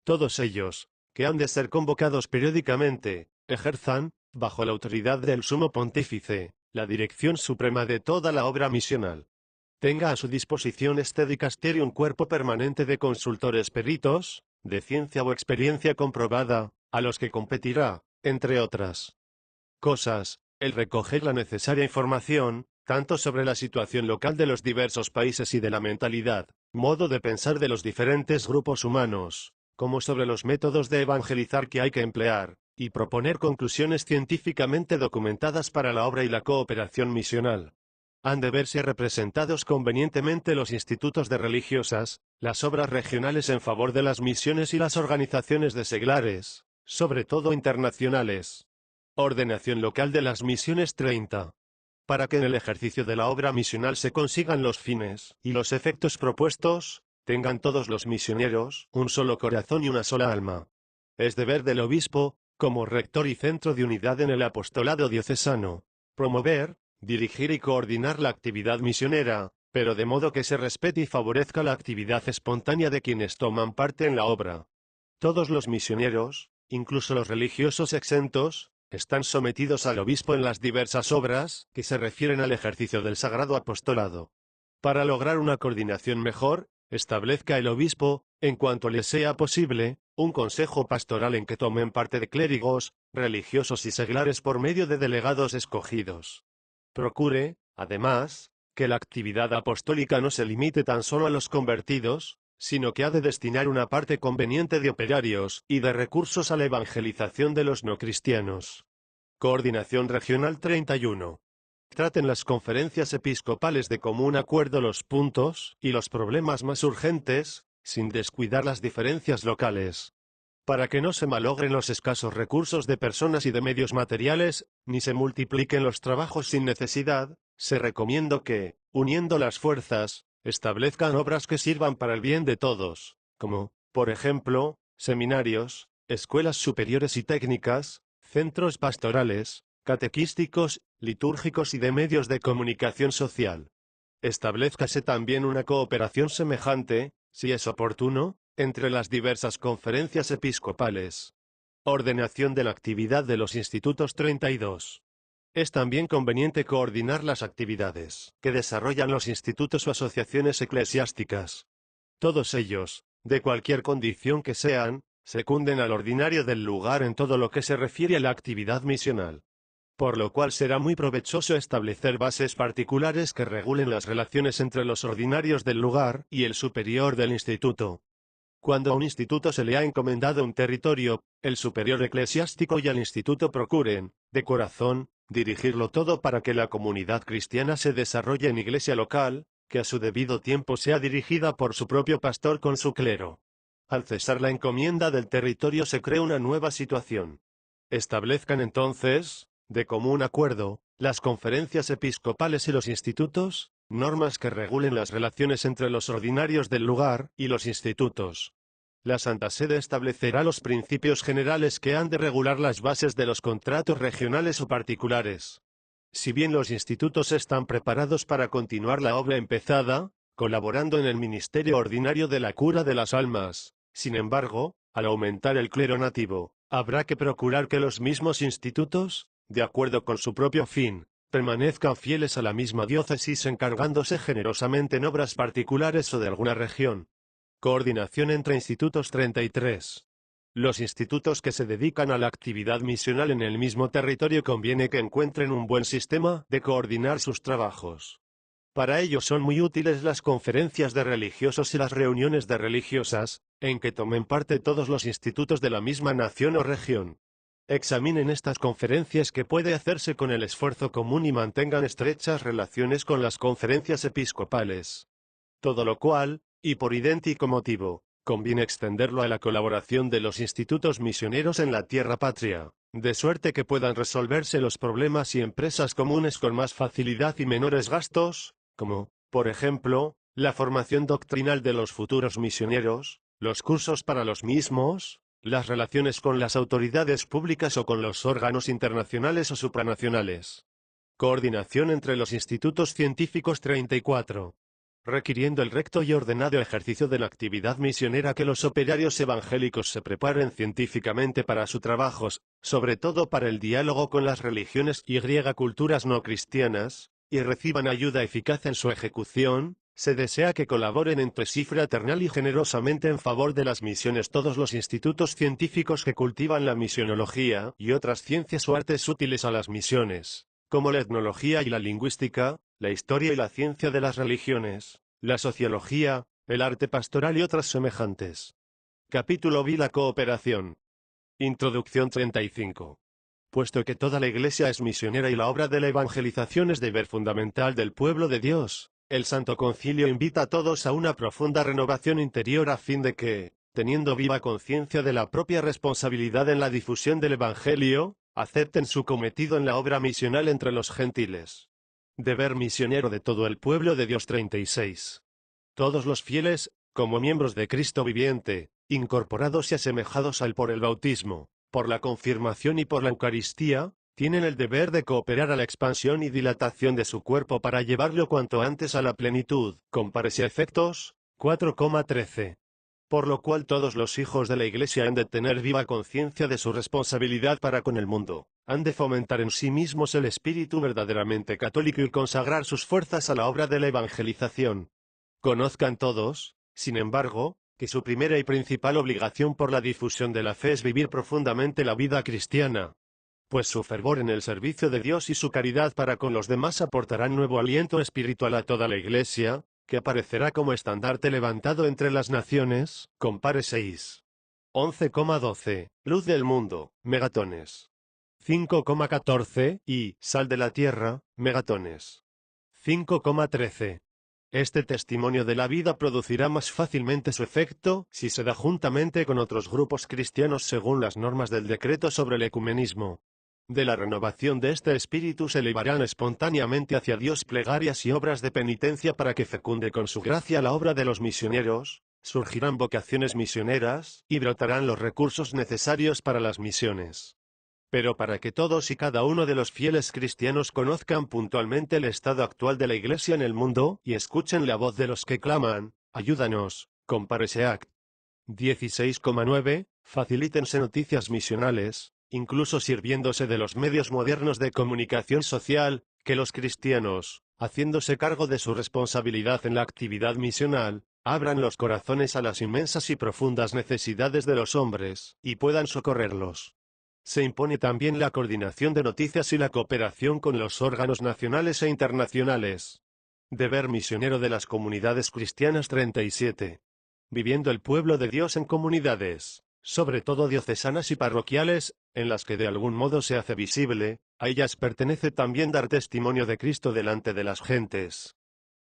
Todos ellos, que han de ser convocados periódicamente, ejerzan, bajo la autoridad del sumo pontífice, la dirección suprema de toda la obra misional. Tenga a su disposición este dicasterio un cuerpo permanente de consultores peritos, de ciencia o experiencia comprobada, a los que competirá, entre otras cosas, el recoger la necesaria información, tanto sobre la situación local de los diversos países y de la mentalidad, modo de pensar de los diferentes grupos humanos, como sobre los métodos de evangelizar que hay que emplear, y proponer conclusiones científicamente documentadas para la obra y la cooperación misional. Han de verse representados convenientemente los institutos de religiosas, las obras regionales en favor de las misiones y las organizaciones de seglares, sobre todo internacionales. Ordenación local de las misiones 30. Para que en el ejercicio de la obra misional se consigan los fines y los efectos propuestos, tengan todos los misioneros un solo corazón y una sola alma. Es deber del obispo, como rector y centro de unidad en el apostolado diocesano, promover, dirigir y coordinar la actividad misionera, pero de modo que se respete y favorezca la actividad espontánea de quienes toman parte en la obra. Todos los misioneros, incluso los religiosos exentos, están sometidos al obispo en las diversas obras que se refieren al ejercicio del sagrado apostolado. Para lograr una coordinación mejor, establezca el obispo, en cuanto le sea posible, un consejo pastoral en que tomen parte de clérigos, religiosos y seglares por medio de delegados escogidos. Procure, además, que la actividad apostólica no se limite tan solo a los convertidos, sino que ha de destinar una parte conveniente de operarios y de recursos a la evangelización de los no cristianos. Coordinación Regional 31. Traten las conferencias episcopales de común acuerdo los puntos y los problemas más urgentes, sin descuidar las diferencias locales. Para que no se malogren los escasos recursos de personas y de medios materiales, ni se multipliquen los trabajos sin necesidad, se recomienda que, uniendo las fuerzas, establezcan obras que sirvan para el bien de todos, como, por ejemplo, seminarios, escuelas superiores y técnicas, centros pastorales, catequísticos, litúrgicos y de medios de comunicación social. Establezcase también una cooperación semejante, si es oportuno, entre las diversas conferencias episcopales. Ordenación de la actividad de los institutos 32. Es también conveniente coordinar las actividades que desarrollan los institutos o asociaciones eclesiásticas. Todos ellos, de cualquier condición que sean, secunden al ordinario del lugar en todo lo que se refiere a la actividad misional. Por lo cual será muy provechoso establecer bases particulares que regulen las relaciones entre los ordinarios del lugar y el superior del instituto. Cuando a un instituto se le ha encomendado un territorio, el superior eclesiástico y el instituto procuren, de corazón, dirigirlo todo para que la comunidad cristiana se desarrolle en iglesia local, que a su debido tiempo sea dirigida por su propio pastor con su clero. Al cesar la encomienda del territorio se crea una nueva situación. Establezcan entonces, de común acuerdo, las conferencias episcopales y los institutos, normas que regulen las relaciones entre los ordinarios del lugar y los institutos. La Santa Sede establecerá los principios generales que han de regular las bases de los contratos regionales o particulares. Si bien los institutos están preparados para continuar la obra empezada, colaborando en el ministerio ordinario de la cura de las almas, sin embargo, al aumentar el clero nativo, habrá que procurar que los mismos institutos, de acuerdo con su propio fin, permanezcan fieles a la misma diócesis encargándose generosamente en obras particulares o de alguna región. Coordinación entre institutos 33. Los institutos que se dedican a la actividad misional en el mismo territorio conviene que encuentren un buen sistema de coordinar sus trabajos. Para ello son muy útiles las conferencias de religiosos y las reuniones de religiosas, en que tomen parte todos los institutos de la misma nación o región. Examinen estas conferencias qué puede hacerse con el esfuerzo común y mantengan estrechas relaciones con las conferencias episcopales. Todo lo cual, y por idéntico motivo, conviene extenderlo a la colaboración de los institutos misioneros en la tierra patria, de suerte que puedan resolverse los problemas y empresas comunes con más facilidad y menores gastos, como, por ejemplo, la formación doctrinal de los futuros misioneros, los cursos para los mismos, las relaciones con las autoridades públicas o con los órganos internacionales o supranacionales. Coordinación entre los institutos científicos 34. Requiriendo el recto y ordenado ejercicio de la actividad misionera que los operarios evangélicos se preparen científicamente para sus trabajos, sobre todo para el diálogo con las religiones y culturas no cristianas, y reciban ayuda eficaz en su ejecución, se desea que colaboren entre sí fraternal y generosamente en favor de las misiones todos los institutos científicos que cultivan la misionología y otras ciencias o artes útiles a las misiones, como la etnología y la lingüística, la historia y la ciencia de las religiones, la sociología, el arte pastoral y otras semejantes. Capítulo B. La cooperación. Introducción 35. Puesto que toda la Iglesia es misionera y la obra de la evangelización es deber fundamental del pueblo de Dios, el Santo Concilio invita a todos a una profunda renovación interior a fin de que, teniendo viva conciencia de la propia responsabilidad en la difusión del Evangelio, acepten su cometido en la obra misional entre los gentiles. Deber misionero de todo el pueblo de Dios 36. Todos los fieles, como miembros de Cristo viviente, incorporados y asemejados a él por el bautismo, por la confirmación y por la Eucaristía, tienen el deber de cooperar a la expansión y dilatación de su cuerpo para llevarlo cuanto antes a la plenitud. Compares y efectos, 4,13. Por lo cual todos los hijos de la Iglesia han de tener viva conciencia de su responsabilidad para con el mundo, han de fomentar en sí mismos el espíritu verdaderamente católico y consagrar sus fuerzas a la obra de la evangelización. Conozcan todos, sin embargo, que su primera y principal obligación por la difusión de la fe es vivir profundamente la vida cristiana, pues su fervor en el servicio de Dios y su caridad para con los demás aportarán nuevo aliento espiritual a toda la Iglesia, que aparecerá como estandarte levantado entre las naciones. Compare 6. 11,12. Luz del mundo, megatones. 5,14. Y sal de la tierra, megatones. 5,13. Este testimonio de la vida producirá más fácilmente su efecto si se da juntamente con otros grupos cristianos según las normas del decreto sobre el ecumenismo. De la renovación de este espíritu se elevarán espontáneamente hacia Dios plegarias y obras de penitencia para que fecunde con su gracia la obra de los misioneros, surgirán vocaciones misioneras, y brotarán los recursos necesarios para las misiones. Pero para que todos y cada uno de los fieles cristianos conozcan puntualmente el estado actual de la Iglesia en el mundo, y escuchen la voz de los que claman, ayúdanos, con Pareseac. 16,9, facilítense noticias misionales, incluso sirviéndose de los medios modernos de comunicación social, que los cristianos, haciéndose cargo de su responsabilidad en la actividad misional, abran los corazones a las inmensas y profundas necesidades de los hombres, y puedan socorrerlos. Se impone también la coordinación de noticias y la cooperación con los órganos nacionales e internacionales. Deber misionero de las comunidades cristianas 37. Viviendo el pueblo de Dios en comunidades, sobre todo diocesanas y parroquiales, en las que de algún modo se hace visible, a ellas pertenece también dar testimonio de Cristo delante de las gentes.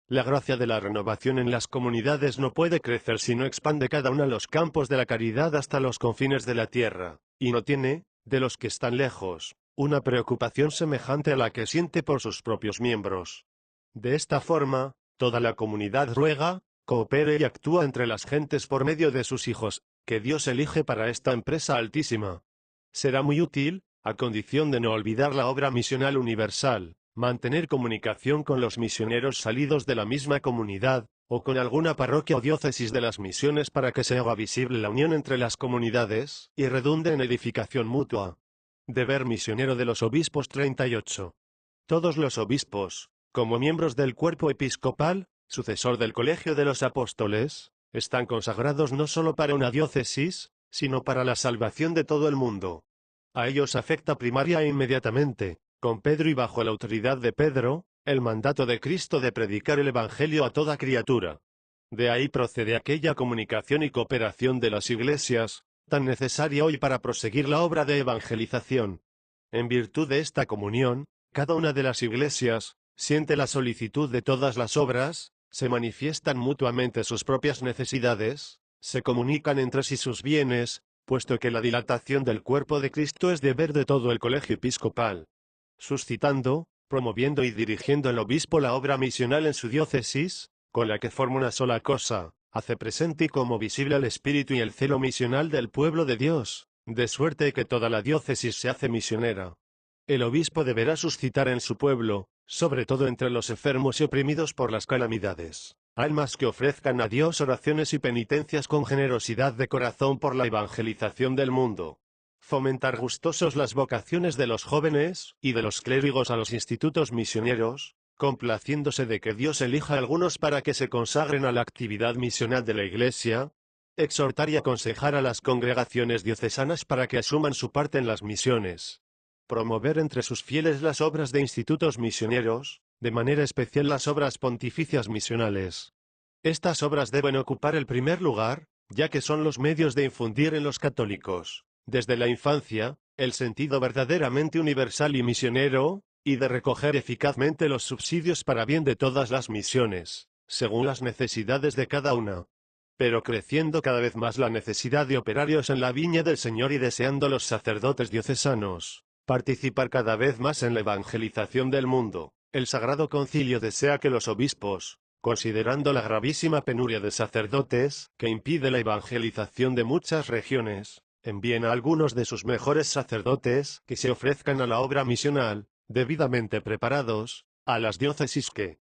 La gracia de la renovación en las comunidades no puede crecer si no expande cada una los campos de la caridad hasta los confines de la tierra, y no tiene, de los que están lejos, una preocupación semejante a la que siente por sus propios miembros. De esta forma, toda la comunidad ruega, coopere y actúa entre las gentes por medio de sus hijos, que Dios elige para esta empresa altísima. Será muy útil, a condición de no olvidar la obra misional universal, mantener comunicación con los misioneros salidos de la misma comunidad, o con alguna parroquia o diócesis de las misiones para que se haga visible la unión entre las comunidades, y redunde en edificación mutua. Deber misionero de los obispos 38. Todos los obispos, como miembros del cuerpo episcopal, sucesor del Colegio de los Apóstoles, están consagrados no solo para una diócesis, sino para la salvación de todo el mundo. A ellos afecta primaria e inmediatamente, con Pedro y bajo la autoridad de Pedro, el mandato de Cristo de predicar el Evangelio a toda criatura. De ahí procede aquella comunicación y cooperación de las iglesias, tan necesaria hoy para proseguir la obra de evangelización. En virtud de esta comunión, cada una de las iglesias siente la solicitud de todas las obras, se manifiestan mutuamente sus propias necesidades, se comunican entre sí sus bienes, puesto que la dilatación del cuerpo de Cristo es deber de todo el colegio episcopal. Suscitando, promoviendo y dirigiendo el obispo la obra misional en su diócesis, con la que forma una sola cosa, hace presente y como visible el espíritu y el celo misional del pueblo de Dios, de suerte que toda la diócesis se hace misionera. El obispo deberá suscitar en su pueblo, sobre todo entre los enfermos y oprimidos por las calamidades, almas que ofrezcan a Dios oraciones y penitencias con generosidad de corazón por la evangelización del mundo. Fomentar gustosos las vocaciones de los jóvenes, y de los clérigos a los institutos misioneros, complaciéndose de que Dios elija a algunos para que se consagren a la actividad misional de la Iglesia. Exhortar y aconsejar a las congregaciones diocesanas para que asuman su parte en las misiones. Promover entre sus fieles las obras de institutos misioneros, de manera especial las obras pontificias misionales. Estas obras deben ocupar el primer lugar, ya que son los medios de infundir en los católicos, desde la infancia, el sentido verdaderamente universal y misionero, y de recoger eficazmente los subsidios para bien de todas las misiones, según las necesidades de cada una. Pero creciendo cada vez más la necesidad de operarios en la viña del Señor y deseando los sacerdotes diocesanos participar cada vez más en la evangelización del mundo, el Sagrado Concilio desea que los obispos, considerando la gravísima penuria de sacerdotes que impide la evangelización de muchas regiones, envíen a algunos de sus mejores sacerdotes que se ofrezcan a la obra misional, debidamente preparados, a las diócesis que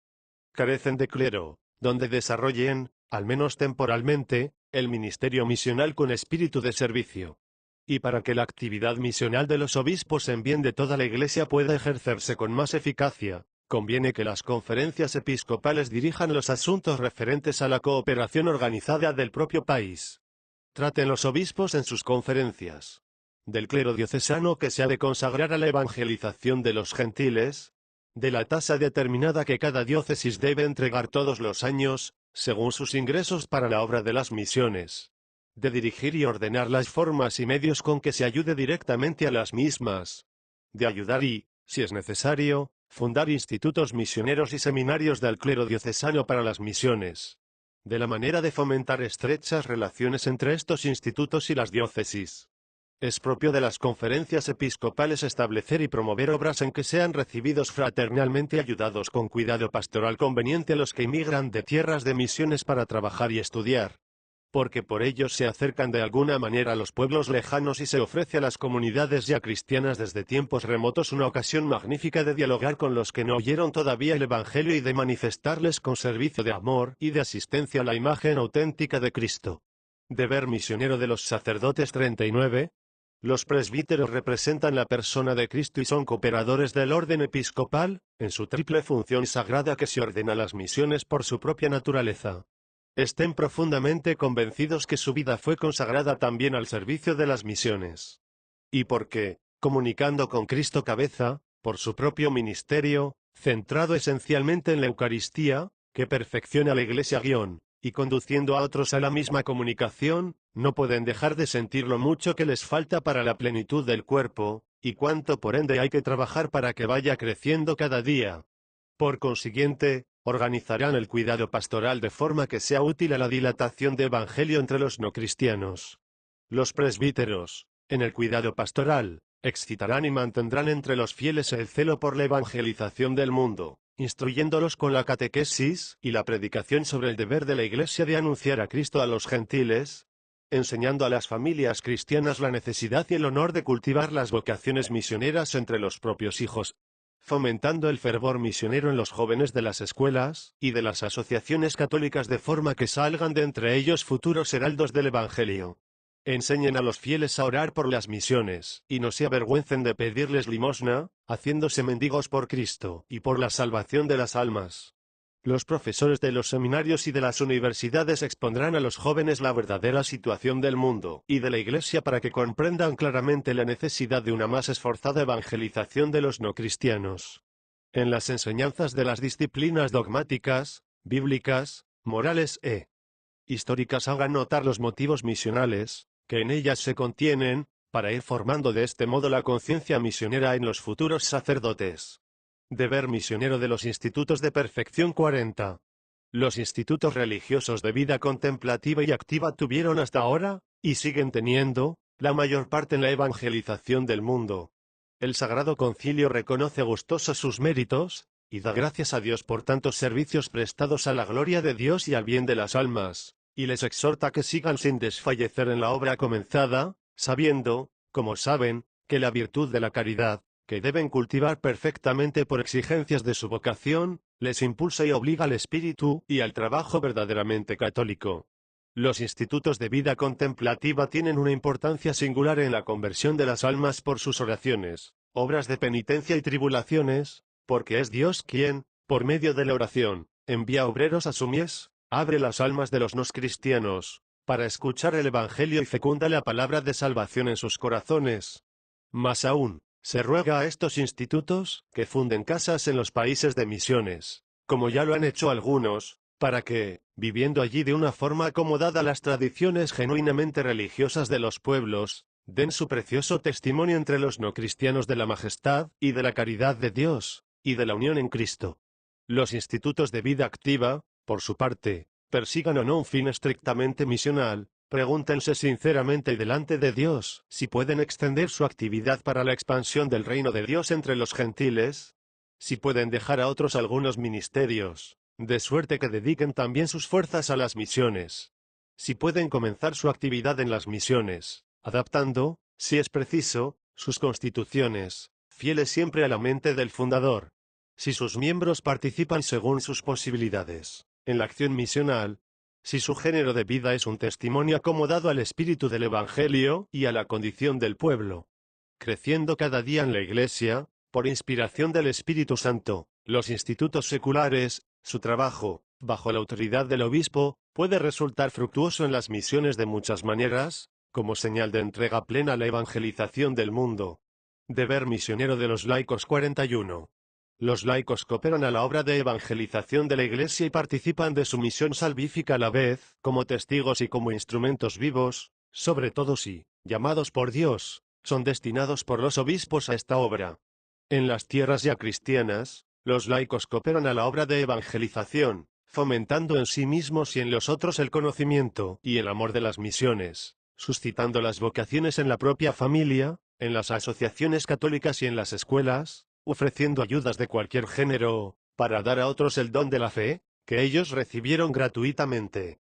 carecen de clero, donde desarrollen, al menos temporalmente, el ministerio misional con espíritu de servicio. Y para que la actividad misional de los obispos en bien de toda la Iglesia pueda ejercerse con más eficacia, conviene que las conferencias episcopales dirijan los asuntos referentes a la cooperación organizada del propio país. Traten los obispos en sus conferencias del clero diocesano que se ha de consagrar a la evangelización de los gentiles, de la tasa determinada que cada diócesis debe entregar todos los años, según sus ingresos para la obra de las misiones, de dirigir y ordenar las formas y medios con que se ayude directamente a las mismas, de ayudar y, si es necesario, fundar institutos misioneros y seminarios del clero diocesano para las misiones, de la manera de fomentar estrechas relaciones entre estos institutos y las diócesis. Es propio de las conferencias episcopales establecer y promover obras en que sean recibidos fraternalmente y ayudados con cuidado pastoral conveniente a los que emigran de tierras de misiones para trabajar y estudiar. porque por ellos se acercan de alguna manera a los pueblos lejanos y se ofrece a las comunidades ya cristianas desde tiempos remotos una ocasión magnífica de dialogar con los que no oyeron todavía el Evangelio y de manifestarles con servicio de amor y de asistencia a la imagen auténtica de Cristo. Deber misionero de los sacerdotes 39. Los presbíteros representan la persona de Cristo y son cooperadores del orden episcopal, en su triple función sagrada que se ordena las misiones por su propia naturaleza. Estén profundamente convencidos que su vida fue consagrada también al servicio de las misiones. Y porque, comunicando con Cristo cabeza, por su propio ministerio, centrado esencialmente en la Eucaristía, que perfecciona la Iglesia y conduciendo a otros a la misma comunicación, no pueden dejar de sentir lo mucho que les falta para la plenitud del cuerpo, y cuánto por ende hay que trabajar para que vaya creciendo cada día. Por consiguiente, organizarán el cuidado pastoral de forma que sea útil a la dilatación de evangelio entre los no cristianos. Los presbíteros, en el cuidado pastoral, excitarán y mantendrán entre los fieles el celo por la evangelización del mundo, instruyéndolos con la catequesis y la predicación sobre el deber de la Iglesia de anunciar a Cristo a los gentiles, enseñando a las familias cristianas la necesidad y el honor de cultivar las vocaciones misioneras entre los propios hijos, fomentando el fervor misionero en los jóvenes de las escuelas y de las asociaciones católicas de forma que salgan de entre ellos futuros heraldos del Evangelio. Enseñen a los fieles a orar por las misiones, y no se avergüencen de pedirles limosna, haciéndose mendigos por Cristo y por la salvación de las almas. Los profesores de los seminarios y de las universidades expondrán a los jóvenes la verdadera situación del mundo y de la Iglesia para que comprendan claramente la necesidad de una más esforzada evangelización de los no cristianos. En las enseñanzas de las disciplinas dogmáticas, bíblicas, morales e históricas hagan notar los motivos misionales, que en ellas se contienen, para ir formando de este modo la conciencia misionera en los futuros sacerdotes. Deber misionero de los institutos de perfección 40. Los institutos religiosos de vida contemplativa y activa tuvieron hasta ahora, y siguen teniendo, la mayor parte en la evangelización del mundo. El Sagrado Concilio reconoce gustosos sus méritos, y da gracias a Dios por tantos servicios prestados a la gloria de Dios y al bien de las almas, y les exhorta que sigan sin desfallecer en la obra comenzada, sabiendo, como saben, que la virtud de la caridad, que deben cultivar perfectamente por exigencias de su vocación, les impulsa y obliga al espíritu y al trabajo verdaderamente católico. Los institutos de vida contemplativa tienen una importancia singular en la conversión de las almas por sus oraciones, obras de penitencia y tribulaciones, porque es Dios quien, por medio de la oración, envía obreros a su mies, abre las almas de los no cristianos, para escuchar el Evangelio y fecunda la palabra de salvación en sus corazones. Más aún, se ruega a estos institutos que funden casas en los países de misiones, como ya lo han hecho algunos, para que, viviendo allí de una forma acomodada a las tradiciones genuinamente religiosas de los pueblos, den su precioso testimonio entre los no cristianos de la majestad y de la caridad de Dios, y de la unión en Cristo. Los institutos de vida activa, por su parte, persigan o no un fin estrictamente misional, pregúntense sinceramente y delante de Dios si pueden extender su actividad para la expansión del reino de Dios entre los gentiles, si pueden dejar a otros algunos ministerios, de suerte que dediquen también sus fuerzas a las misiones, si pueden comenzar su actividad en las misiones, adaptando, si es preciso, sus constituciones, fieles siempre a la mente del fundador, si sus miembros participan según sus posibilidades en la acción misional, si su género de vida es un testimonio acomodado al espíritu del Evangelio y a la condición del pueblo. Creciendo cada día en la Iglesia, por inspiración del Espíritu Santo, los institutos seculares, su trabajo, bajo la autoridad del obispo, puede resultar fructuoso en las misiones de muchas maneras, como señal de entrega plena a la evangelización del mundo. Deber misionero de los laicos 41. Los laicos cooperan a la obra de evangelización de la Iglesia y participan de su misión salvífica a la vez, como testigos y como instrumentos vivos, sobre todo si, llamados por Dios, son destinados por los obispos a esta obra. En las tierras ya cristianas, los laicos cooperan a la obra de evangelización, fomentando en sí mismos y en los otros el conocimiento y el amor de las misiones, suscitando las vocaciones en la propia familia, en las asociaciones católicas y en las escuelas, ofreciendo ayudas de cualquier género, para dar a otros el don de la fe, que ellos recibieron gratuitamente.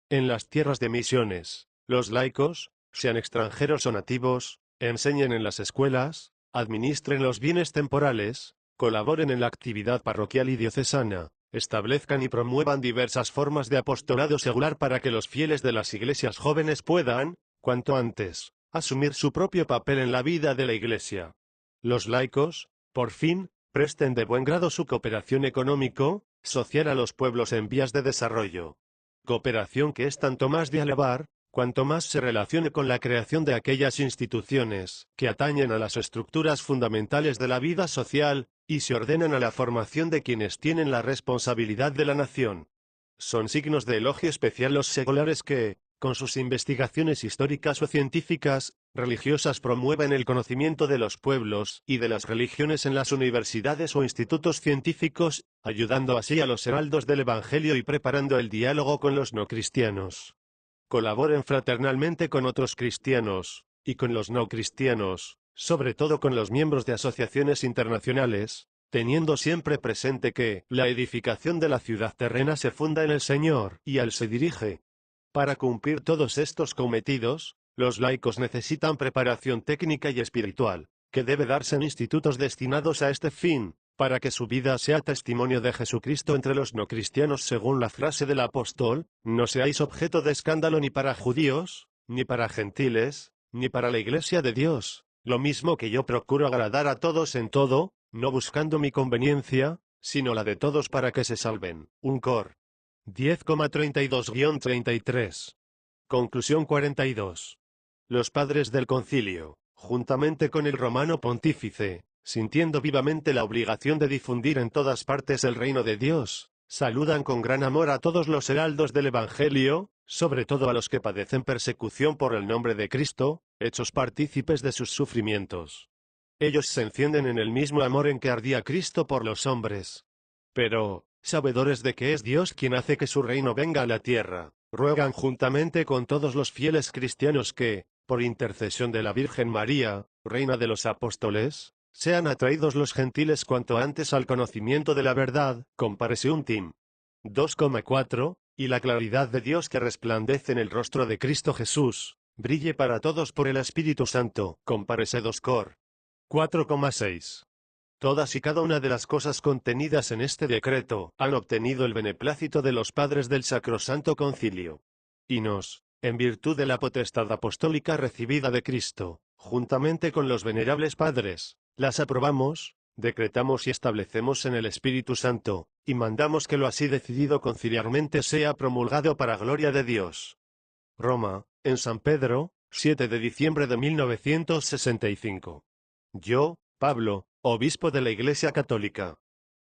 en las tierras de misiones, los laicos, sean extranjeros o nativos, enseñen en las escuelas, administren los bienes temporales, colaboren en la actividad parroquial y diocesana, establezcan y promuevan diversas formas de apostolado secular para que los fieles de las iglesias jóvenes puedan, cuanto antes, asumir su propio papel en la vida de la iglesia. Los laicos, por fin, presten de buen grado su cooperación económico, social a los pueblos en vías de desarrollo. Cooperación que es tanto más de alabar, cuanto más se relacione con la creación de aquellas instituciones que atañen a las estructuras fundamentales de la vida social, y se ordenan a la formación de quienes tienen la responsabilidad de la nación. Son signos de elogio especial los seculares que, con sus investigaciones históricas o científicas, religiosas promueven el conocimiento de los pueblos y de las religiones en las universidades o institutos científicos, ayudando así a los heraldos del Evangelio y preparando el diálogo con los no cristianos. Colaboren fraternalmente con otros cristianos, y con los no cristianos, sobre todo con los miembros de asociaciones internacionales, teniendo siempre presente que la edificación de la ciudad terrena se funda en el Señor y a Él se dirige. Para cumplir todos estos cometidos, los laicos necesitan preparación técnica y espiritual, que debe darse en institutos destinados a este fin, para que su vida sea testimonio de Jesucristo entre los no cristianos según la frase del apóstol, no seáis objeto de escándalo ni para judíos, ni para gentiles, ni para la iglesia de Dios, lo mismo que yo procuro agradar a todos en todo, no buscando mi conveniencia, sino la de todos para que se salven. Un cor. 10,32-33. Conclusión 42. Los padres del concilio, juntamente con el romano pontífice, sintiendo vivamente la obligación de difundir en todas partes el reino de Dios, saludan con gran amor a todos los heraldos del Evangelio, sobre todo a los que padecen persecución por el nombre de Cristo, hechos partícipes de sus sufrimientos. Ellos se encienden en el mismo amor en que ardía Cristo por los hombres. Pero, sabedores de que es Dios quien hace que su reino venga a la tierra, ruegan juntamente con todos los fieles cristianos que, por intercesión de la Virgen María, Reina de los Apóstoles, sean atraídos los gentiles cuanto antes al conocimiento de la verdad, comparece un Tim. 2,4, y la claridad de Dios que resplandece en el rostro de Cristo Jesús, brille para todos por el Espíritu Santo, comparece 2 Cor. 4,6. Todas y cada una de las cosas contenidas en este decreto han obtenido el beneplácito de los padres del Sacrosanto Concilio. Y nos, en virtud de la potestad apostólica recibida de Cristo, juntamente con los venerables padres, las aprobamos, decretamos y establecemos en el Espíritu Santo, y mandamos que lo así decidido conciliarmente sea promulgado para gloria de Dios. Roma, en San Pedro, 7 de diciembre de 1965. Yo, Pablo, obispo de la Iglesia Católica,